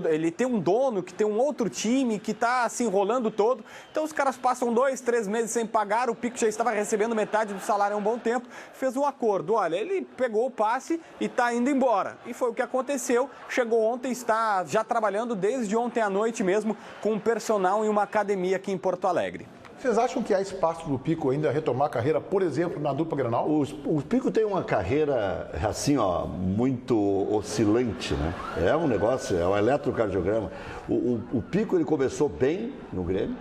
ele tem um dono que tem um outro time que está se enrolando todo. Então os caras passam 2, 3 meses sem pagar, o Pico já estava recebendo metade do salário há um bom tempo, fez um acordo. Olha, ele pegou o passe e está indo embora. E foi o que aconteceu. Chegou ontem, está já trabalhando desde ontem à noite mesmo com um personal em uma academia aqui em Porto Alegre. Vocês acham que há espaço do Pico ainda retomar a carreira, por exemplo, na dupla Grenal? O Pico tem uma carreira, assim, ó, muito oscilante, né? É um negócio, é um eletrocardiograma. O Pico, ele começou bem no Grêmio,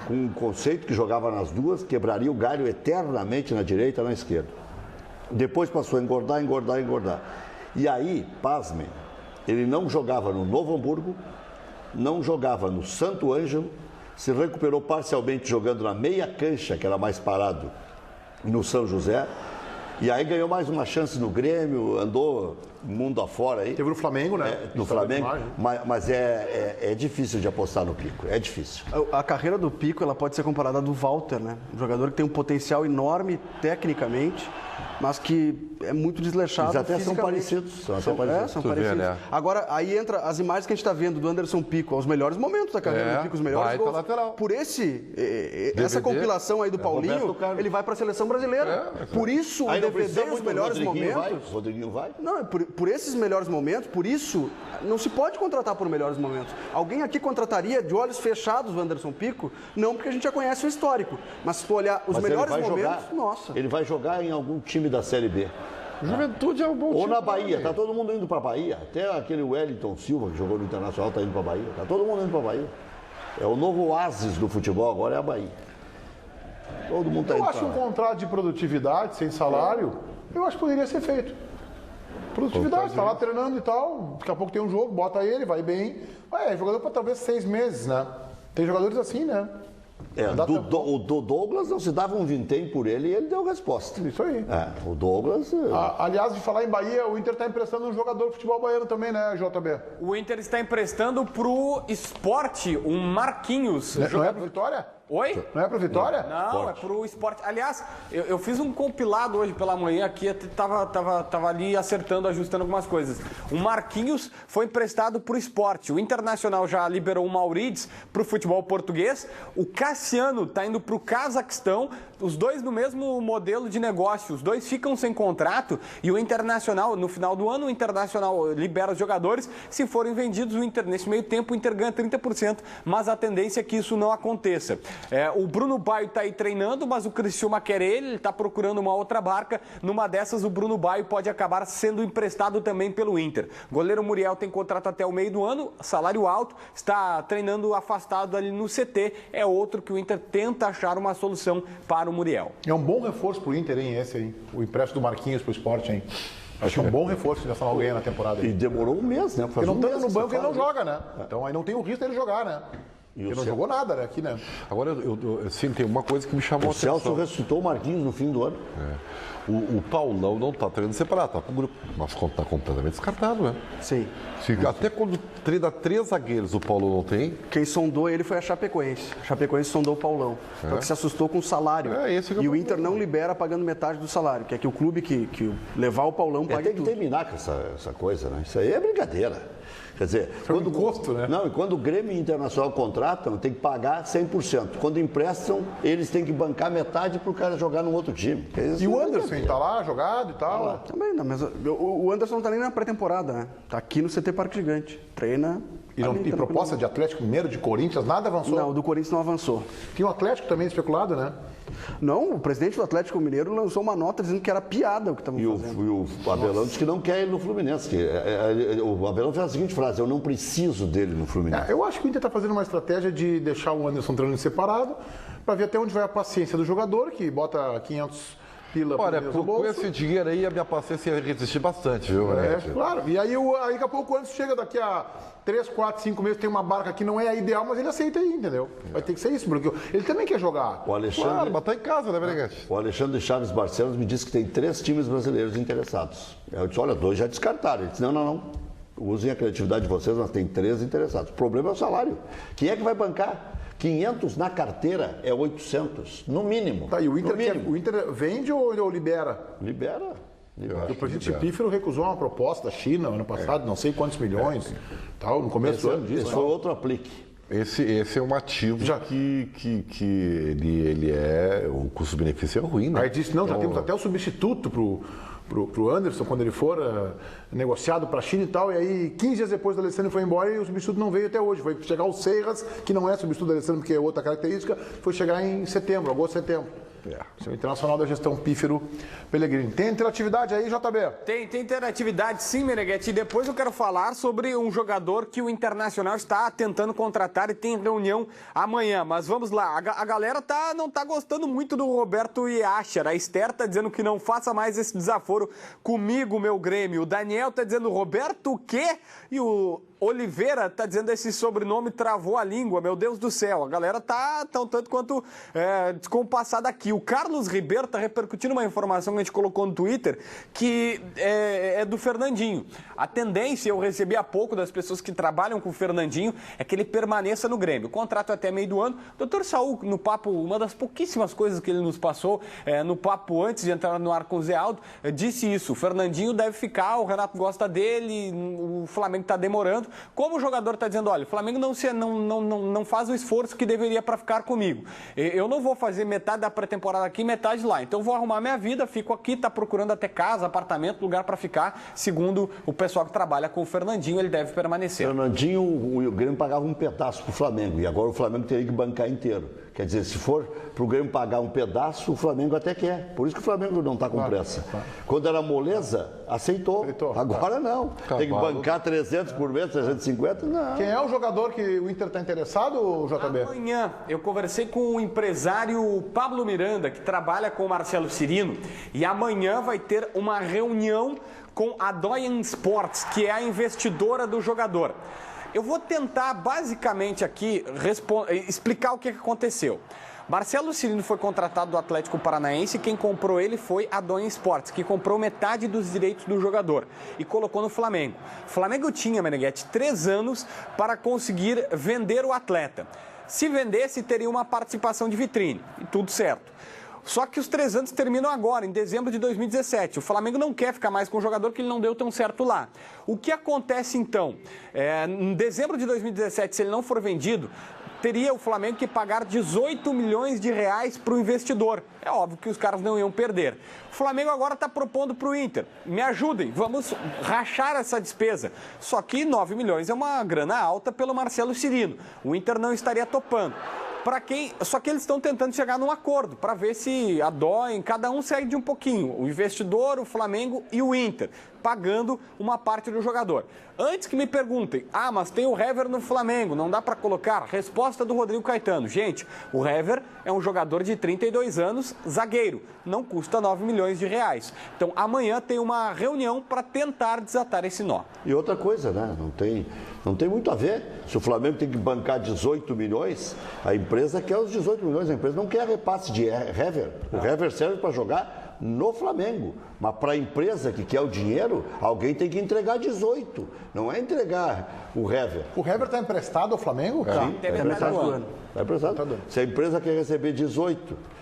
com um conceito que jogava nas duas, quebraria o galho eternamente na direita e na esquerda. Depois passou a engordar. E aí, pasmem, ele não jogava no Novo Hamburgo, não jogava no Santo Ângelo, se recuperou parcialmente jogando na meia cancha, que era mais parado, no São José, E aí ganhou mais uma chance no Grêmio, andou mundo afora aí. Teve no Flamengo, né? No Flamengo, mas é difícil de apostar no Pico, é difícil. A carreira do Pico, ela pode ser comparada à do Walter, né? Um jogador que tem um potencial enorme tecnicamente, mas que é muito desleixado. Eles até são parecidos. São parecidos. Né? Agora, aí entra as imagens que a gente está vendo do Anderson Pico, aos melhores momentos da carreira do Pico, os melhores gols. Lateral. Por essa compilação aí do Paulinho, ele vai para a seleção brasileira. Por isso o DVD, os melhores momentos... Rodriguinho vai? Não, por esses melhores momentos, por isso, não se pode contratar por melhores momentos. Alguém aqui contrataria de olhos fechados o Anderson Pico? Não, porque a gente já conhece o histórico. Mas se tu olhar os melhores momentos, nossa. Ele vai jogar em algum time da Série B. Juventude é um bom time. Ou na Bahia, tá todo mundo indo para Bahia. Até aquele Wellington Silva, que jogou no Internacional, tá indo para Bahia. Tá todo mundo indo para Bahia. É o novo oásis do futebol, agora é a Bahia. Todo mundo tá indo. Eu acho um contrato de produtividade, sem salário, eu acho que poderia ser feito. Produtividade, tá lá treinando e tal, daqui a pouco tem um jogo, bota ele, vai bem. É jogador para talvez 6 meses, né? Tem jogadores assim, né? O Douglas não se dava um vintém por ele e ele deu resposta. Isso aí. O Douglas... Aliás, de falar em Bahia, o Inter está emprestando um jogador de futebol baiano também, né, JB? O Inter está emprestando pro Sport, um Marquinhos. Não é pro Vitória? Oi? Não é pro Vitória? Não, é pro Sport. Aliás, eu fiz um compilado hoje pela manhã aqui, tava ali acertando, ajustando algumas coisas. O Marquinhos foi emprestado pro Sport. O Internacional já liberou o Maurides pro futebol português. O Cassiano tá indo pro Cazaquistão. Os dois no mesmo modelo de negócio. Os dois ficam sem contrato e o Internacional, no final do ano, o Internacional libera os jogadores. Se forem vendidos, o Inter, nesse meio tempo, o Inter ganha 30%, mas a tendência é que isso não aconteça. O Bruno Baio está aí treinando, mas o Criciúma quer ele está procurando uma outra barca. Numa dessas, o Bruno Baio pode acabar sendo emprestado também pelo Inter. Goleiro Muriel tem contrato até o meio do ano, salário alto, está treinando afastado ali no CT. É outro que o Inter tenta achar uma solução para o Muriel. É um bom reforço pro Inter, hein, esse aí. O empréstimo do Marquinhos pro Sport, hein. Acho que é um bom reforço que o Nacional ganha na temporada. E demorou um mês, né? Porque não estando no banco, ele não joga, né? Então aí não tem o risco dele jogar, né? Ele não jogou nada, né, aqui, né? Agora, sim, tem uma coisa que me chamou a atenção. O Celso ressuscitou o Marquinhos no fim do ano. O Paulão não está treinando separado, está com o grupo. Mas está completamente descartado, né? Sim. Até quando treina 3 zagueiros, o Paulo não tem. Quem sondou ele foi a Chapecoense. A Chapecoense sondou o Paulão. Porque se assustou com o salário. E o Inter não libera pagando metade do salário. Que é que o clube que levar o Paulão pague tem que terminar com essa coisa, né? Isso aí é brincadeira. Quer dizer, quando custo, né? Não, e quando o Grêmio e Internacional contratam, tem que pagar 100%. Quando emprestam, eles têm que bancar metade para o cara jogar num outro time. E o Anderson está lá, jogado e tal? Também, não, mas o Anderson não está nem na pré-temporada, né? Está aqui no CT Parque Gigante. Treina. E proposta de Atlético Mineiro, de Corinthians, nada avançou? Não, do Corinthians não avançou. Tem o Atlético também especulado, né? Não, o presidente do Atlético Mineiro lançou uma nota dizendo que era piada o que estavam fazendo. E o Abelão disse que não quer ele no Fluminense. O Abelão fez a seguinte frase: eu não preciso dele no Fluminense. Eu acho que o Inter está fazendo uma estratégia de deixar o Anderson treinando separado, para ver até onde vai a paciência do jogador, que bota 500 pila Olha, com esse dinheiro aí, a minha paciência ia resistir bastante, viu, claro. E aí, daqui a pouco, antes chega daqui a 3, 4, 5 meses, tem uma barca que não é a ideal, mas ele aceita aí, entendeu? Vai ter que ser isso, porque ele também quer jogar. O Alexandre... Claro, mas tá em casa, né, Meneghete? O Alexandre Chaves Barcelos me disse que tem 3 times brasileiros interessados. Eu disse, olha, 2 já descartaram. Ele disse, não. Usem a criatividade de vocês, mas tem 3 interessados. O problema é o salário. Quem é que vai bancar? 500 na carteira é 800, no mínimo. Tá, e o Inter vende ou libera? Libera. O presidente Pífero recusou uma proposta da China ano passado, não sei quantos milhões, tal, no começo do ano disso. Esse foi outro aplique. Esse é um ativo que ele é... O custo-benefício é ruim, né? Aí disse, não, já temos até o substituto pro Anderson, quando ele for negociado para a China e tal, e aí 15 dias depois do Alessandro foi embora e o substituto não veio até hoje. Foi chegar o Serras, que não é substituto do Alessandro, porque é outra característica, foi chegar em setembro, agosto, setembro. Esse é o Internacional da Gestão Pífero Pellegrini. Tem interatividade aí, JB? Tem interatividade sim, Meneghete. E depois eu quero falar sobre um jogador que o Internacional está tentando contratar e tem reunião amanhã. Mas vamos lá, a galera não tá gostando muito do Roberto Yasher. A Esther tá dizendo que não faça mais esse desaforo comigo, meu Grêmio. O Daniel tá dizendo, Roberto o quê? E o Oliveira tá dizendo esse sobrenome travou a língua, meu Deus do céu. A galera tá tão tanto quanto descompassada aqui. o Carlos Ribeiro está repercutindo uma informação que a gente colocou no Twitter, que é do Fernandinho. A tendência, eu recebi há pouco das pessoas que trabalham com o Fernandinho, é que ele permaneça no Grêmio. O contrato é até meio do ano. O Dr. Saul, no papo, uma das pouquíssimas coisas que ele nos passou, no papo antes de entrar no ar com o Zé Aldo, disse isso. O Fernandinho deve ficar, o Renato gosta dele, o Flamengo está demorando. Como o jogador está dizendo, olha, o Flamengo não faz o esforço que deveria para ficar comigo. Eu não vou fazer metade da pré-temporada aqui, metade lá. Então eu vou arrumar minha vida, fico aqui, está procurando até casa, apartamento, lugar para ficar. Segundo o pessoal que trabalha com o Fernandinho, ele deve permanecer. Fernandinho, o Grêmio pagava um pedaço para o Flamengo e agora o Flamengo teria que bancar inteiro. Quer dizer, se for para o Grêmio pagar um pedaço, o Flamengo até quer. Por isso que o Flamengo não está com pressa. Quando era moleza, aceitou. Agora não. Tem que bancar 300 por mês, 350, não. Quem é o jogador que o Inter está interessado, JB? Amanhã eu conversei com o empresário Pablo Miranda, que trabalha com o Marcelo Cirino, e amanhã vai ter uma reunião com a Doyen Sports, que é a investidora do jogador. Eu vou tentar, basicamente, aqui explicar o que aconteceu. Marcelo Cirino foi contratado do Atlético Paranaense e quem comprou ele foi a Doyen Sports, que comprou metade dos direitos do jogador e colocou no Flamengo. O Flamengo tinha, Meneghetti, 3 anos para conseguir vender o atleta. Se vendesse, teria uma participação de vitrine e tudo certo. Só que os 3 anos terminam agora, em dezembro de 2017. O Flamengo não quer ficar mais com o jogador porque ele não deu tão certo lá. O que acontece então? Em dezembro de 2017, se ele não for vendido, teria o Flamengo que pagar 18 milhões de reais para o investidor. É óbvio que os caras não iam perder. O Flamengo agora está propondo para o Inter. Me ajudem, vamos rachar essa despesa. Só que 9 milhões é uma grana alta pelo Marcelo Cirino. O Inter não estaria topando. Só que eles estão tentando chegar num acordo para ver se a Doyen, cada um cede um pouquinho. O investidor, o Flamengo e o Inter, pagando uma parte do jogador. Antes que me perguntem, mas tem o Hever no Flamengo, não dá para colocar? Resposta do Rodrigo Caetano. Gente, o Hever é um jogador de 32 anos, zagueiro, não custa 9 milhões de reais. Então amanhã tem uma reunião para tentar desatar esse nó. E outra coisa, né? Não tem muito a ver. Se o Flamengo tem que bancar 18 milhões, a empresa quer os 18 milhões, a empresa não quer repasse de Hever. O Hever serve para jogar no Flamengo, mas para a empresa que quer o dinheiro, alguém tem que entregar 18, não é entregar o Hever. O Hever está emprestado ao Flamengo? Sim, está emprestado. Está emprestado. Se a empresa quer receber 18,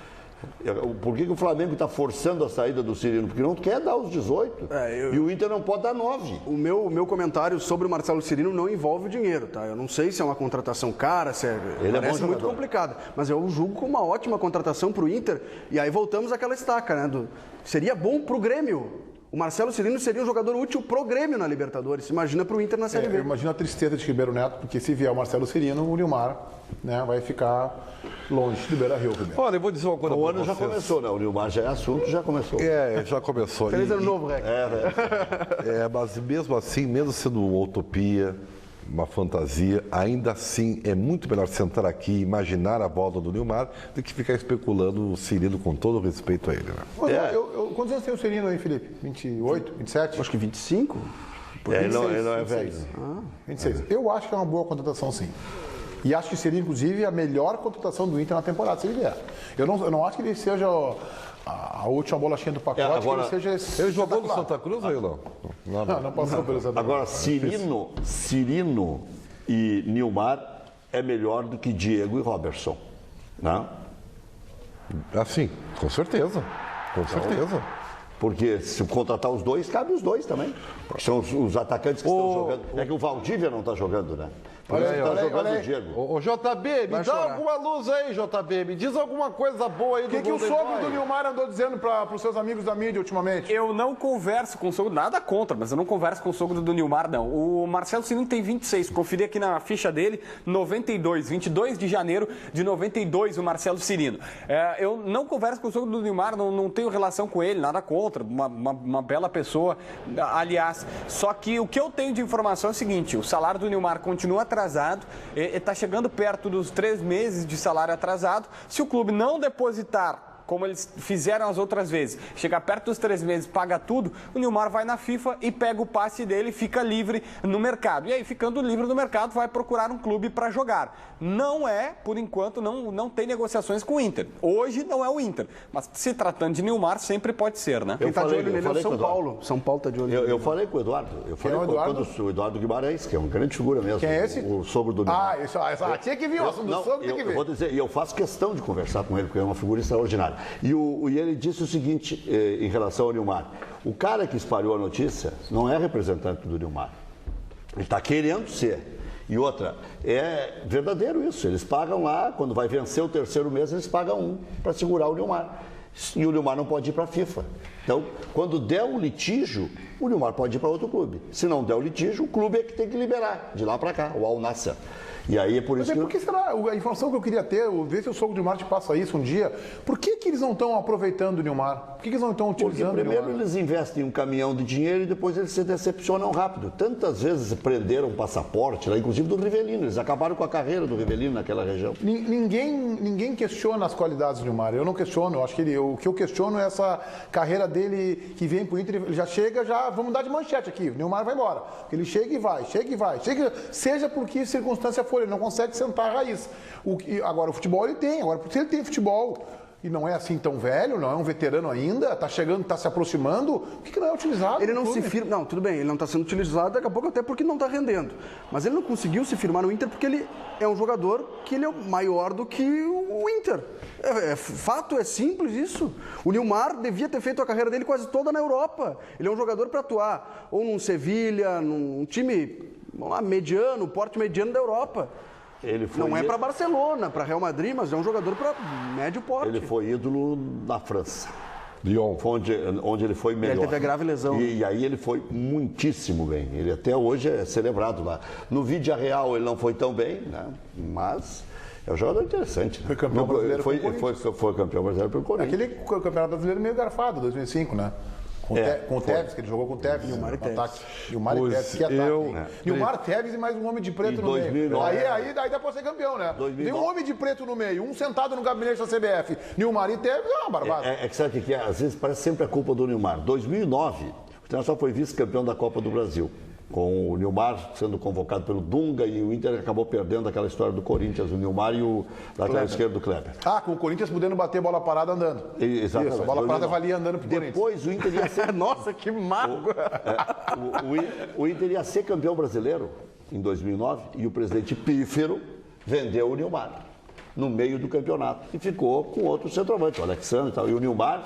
por que o Flamengo está forçando a saída do Cirino? Porque não quer dar os 18 e o Inter não pode dar 9. O meu comentário sobre o Marcelo Cirino não envolve o dinheiro, tá? Eu não sei se é uma contratação cara, se é... Ele parece muito complicado, mas eu julgo como uma ótima contratação para o Inter. E aí voltamos àquela estaca, né? Seria bom para o Grêmio. O Marcelo Cirino seria um jogador útil pro Grêmio na Libertadores. Imagina pro Inter na Série B. Eu imagino a tristeza de Ribeiro Neto, porque se vier o Marcelo Cirino, o Nilmar, né, vai ficar longe do Beira-Rio. Olha, eu vou dizer uma coisa. O ano já começou, né? O Nilmar já é assunto, já começou. Já começou. Feliz ano novo, Rec. Mas mesmo assim, mesmo sendo uma utopia, uma fantasia, ainda assim é muito melhor sentar aqui e imaginar a volta do Nilmar do que ficar especulando o Cirino, com todo o respeito a ele. Né? Quantos anos tem o Cirino aí, Felipe? 28, 27? Acho que 25. Ele não é velho. 26. Eu acho que é uma boa contratação, sim. E acho que seria, inclusive, a melhor contratação do Inter na temporada, se ele vier. Eu não acho que ele seja a última bolachinha do pacote, agora, que ele seja... Ele jogou no Santa Cruz ou não? Não passou pelo Santa Cruz. Agora, Cirino e Nilmar é melhor do que Diego e Robertson, né? Sim, com certeza. Com certeza. Porque se contratar os dois, cabe os dois também. São os atacantes que estão jogando. É que o Valdívia não está jogando, né? Por isso está jogando o Diego. Ô, JB, me dá alguma luz aí, JB. Me diz alguma coisa boa aí do que o sogro do Nilmar andou dizendo para os seus amigos da mídia ultimamente? Eu não converso com o sogro, nada contra, mas eu não converso com o sogro do Nilmar, não. O Marcelo Cirino tem 26, conferi aqui na ficha dele, 92, 22 de janeiro de 92, o Marcelo Cirino. Eu não converso com o sogro do Nilmar, não tenho relação com ele, nada contra, uma bela pessoa, aliás. Só que o que eu tenho de informação é o seguinte, o salário do Nilmar continua atrasado, está chegando perto dos 3 meses de salário atrasado. Se o clube não depositar como eles fizeram as outras vezes, chega perto dos 3 meses, paga tudo, o Nilmar vai na FIFA e pega o passe dele e fica livre no mercado. E aí, ficando livre no mercado, vai procurar um clube para jogar. Não é, por enquanto, não tem negociações com o Inter. Hoje não é o Inter, mas se tratando de Nilmar, sempre pode ser, né? Quem está de olho nele é o São Paulo. São Paulo está de olho nele. Eu falei com o Eduardo. Eu falei com o Eduardo Guimarães, que é uma grande figura mesmo. Quem é esse? O sogro do Nilmar. Tinha que vir o assunto do sogro, tem que vir. Eu vou dizer, e eu faço questão de conversar com ele, porque é uma figura extraordinária. E ele disse o seguinte em relação ao Nilmar. O cara que espalhou a notícia não é representante do Nilmar. Ele está querendo ser. E outra, é verdadeiro isso. Eles pagam lá, quando vai vencer o 3º mês, eles pagam um para segurar o Nilmar. E o Nilmar não pode ir para a FIFA. Então, quando der o litígio, o Nilmar pode ir para outro clube. Se não der o litígio, o clube é que tem que liberar, de lá para cá, o Al Nassr. E aí é por isso que... Por que será? A informação que eu queria ter, ver se o sogro do Nilmar te passa isso um dia, por que eles não estão aproveitando o Nilmar? Por que eles não estão utilizando o Nilmar? Porque primeiro eles investem um caminhão de dinheiro e depois eles se decepcionam rápido. Tantas vezes prenderam passaporte, lá, inclusive do Rivellino. Eles acabaram com a carreira do Rivellino naquela região. Ninguém questiona as qualidades do Nilmar. Eu não questiono. Eu acho que o que eu questiono é essa carreira dele que vem pro Inter. Ele já chega, vamos dar de manchete aqui. O Nilmar vai embora. Ele chega e vai. Seja por que circunstância for, ele não consegue sentar a raiz. Agora, o futebol ele tem. Agora, se ele tem futebol e não é assim tão velho, não é um veterano ainda, está chegando, está se aproximando, por que não é utilizado? Ele não se firma. Não, tudo bem, ele não está sendo utilizado, daqui a pouco até porque não está rendendo. Mas ele não conseguiu se firmar no Inter porque ele é um jogador que ele é maior do que o Inter. Fato, é simples isso. O Nilmar devia ter feito a carreira dele quase toda na Europa. Ele é um jogador para atuar ou num Sevilha, num time, vamos lá, mediano, porte mediano da Europa. Não é para Barcelona, para Real Madrid, mas é um jogador para médio porte. Ele foi ídolo na França. Lyon. Onde ele foi melhor. Ele teve a grave lesão. E aí ele foi muitíssimo bem. Ele até hoje é celebrado lá. No Villarreal ele não foi tão bem, né? Mas é um jogador interessante. Né? Foi campeão brasileiro foi campeão brasileiro pelo Corinthians. Aquele campeonato brasileiro meio garfado, 2005, né? Com o Tevez, que ele jogou com o Tevez. Nilmar e Tevez. Nilmar e Tevez, que ataque. Nilmar, Tevez e mais um homem de preto no meio. Aí dá pra ser campeão, né? 2009. Tem um homem de preto no meio, um sentado no gabinete da CBF. Nilmar e Tevez é uma barbada. Sabe o que é? Às vezes parece sempre a culpa do Nilmar. 2009, o Internacional foi vice-campeão da Copa do Brasil. Com o Nilmar sendo convocado pelo Dunga e o Inter acabou perdendo aquela história do Corinthians, o Nilmar e o lateral esquerdo do Kleber. Com o Corinthians podendo bater bola parada andando. Exatamente. Isso, a bola parada valia andando pro Corinthians. Depois o Inter ia ser... Nossa, que mago! O Inter ia ser campeão brasileiro em 2009 e o presidente Pífero vendeu o Nilmar no meio do campeonato e ficou com outro centroavante, o Alexandre e tal. E o Nilmar,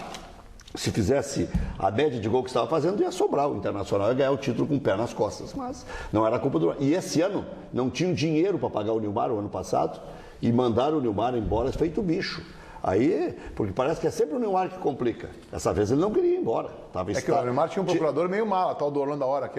se fizesse a média de gol que estava fazendo, ia sobrar o Internacional, ia ganhar o título com o pé nas costas. Mas não era culpa do... E esse ano não tinham dinheiro para pagar o Nilmar, o ano passado, e mandaram o Nilmar embora feito bicho. Aí, porque parece que é sempre o Nilmar que complica. Dessa vez ele não queria ir embora. Que o Nilmar tinha um procurador meio mala, tal do Orlando da Hora.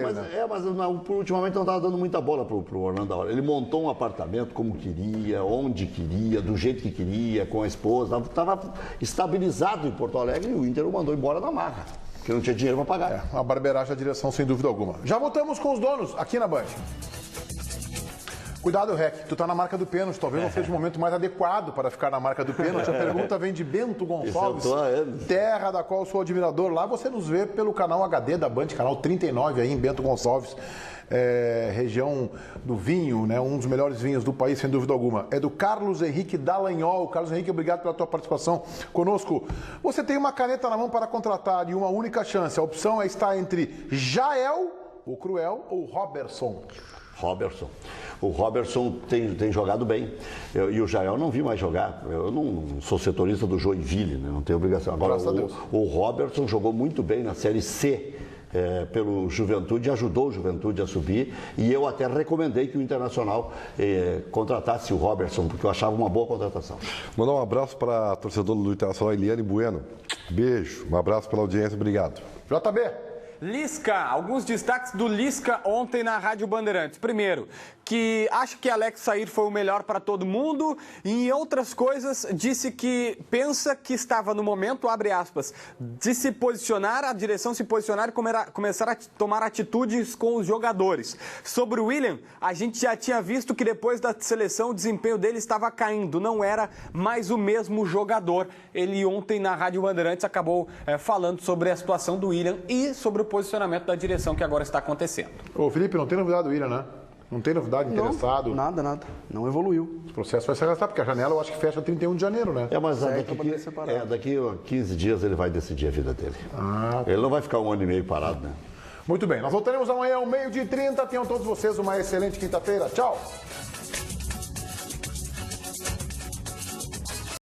Mas ultimamente não estava dando muita bola pro Orlando da Hora. Ele montou um apartamento como queria, onde queria, do jeito que queria, com a esposa. Estava estabilizado em Porto Alegre e o Inter o mandou embora na marra, porque não tinha dinheiro para pagar. Uma barbeiragem da direção, sem dúvida alguma. Já voltamos com os donos aqui na Band. Cuidado, Rec, tu tá na marca do pênalti, talvez não seja o momento mais adequado para ficar na marca do pênalti. A pergunta vem de Bento Gonçalves, terra da qual sou admirador. Lá você nos vê pelo canal HD da Band, canal 39 aí em Bento Gonçalves, região do vinho, né? Um dos melhores vinhos do país, sem dúvida alguma. É do Carlos Henrique Dallagnol. Carlos Henrique, obrigado pela tua participação conosco. Você tem uma caneta na mão para contratar e uma única chance. A opção é estar entre Jael, o Cruel, ou Robertson. O Robertson tem jogado bem. E o Jael não vi mais jogar. Eu não sou setorista do Joinville, né? Não tenho obrigação. Agora, o Robertson jogou muito bem na Série C pelo Juventude, ajudou o Juventude a subir. E eu até recomendei que o Internacional contratasse o Robertson, porque eu achava uma boa contratação. Mandar um abraço para a torcedora do Internacional, Eliane Bueno. Beijo, um abraço pela audiência, obrigado. JB. Lisca, alguns destaques do Lisca ontem na Rádio Bandeirantes. Primeiro, que acha que Alex sair foi o melhor para todo mundo e, em outras coisas, disse que pensa que estava no momento, abre aspas, de se posicionar, a direção se posicionar e começar a tomar atitudes com os jogadores. Sobre o William, a gente já tinha visto que depois da seleção o desempenho dele estava caindo, não era mais o mesmo jogador. Ele ontem na Rádio Bandeirantes acabou falando sobre a situação do William e sobre o posicionamento da direção que agora está acontecendo. Ô Felipe, não tem novidade do William, né? Não tem novidade, interessado? Nada. Não evoluiu. O processo vai se arrastar, porque a janela eu acho que fecha 31 de janeiro, né? Mas daqui a 15 dias ele vai decidir a vida dele. Ele não vai ficar 1 ano e meio parado, né? Muito bem, nós voltaremos amanhã ao 12h30. Tenham todos vocês uma excelente quinta-feira. Tchau!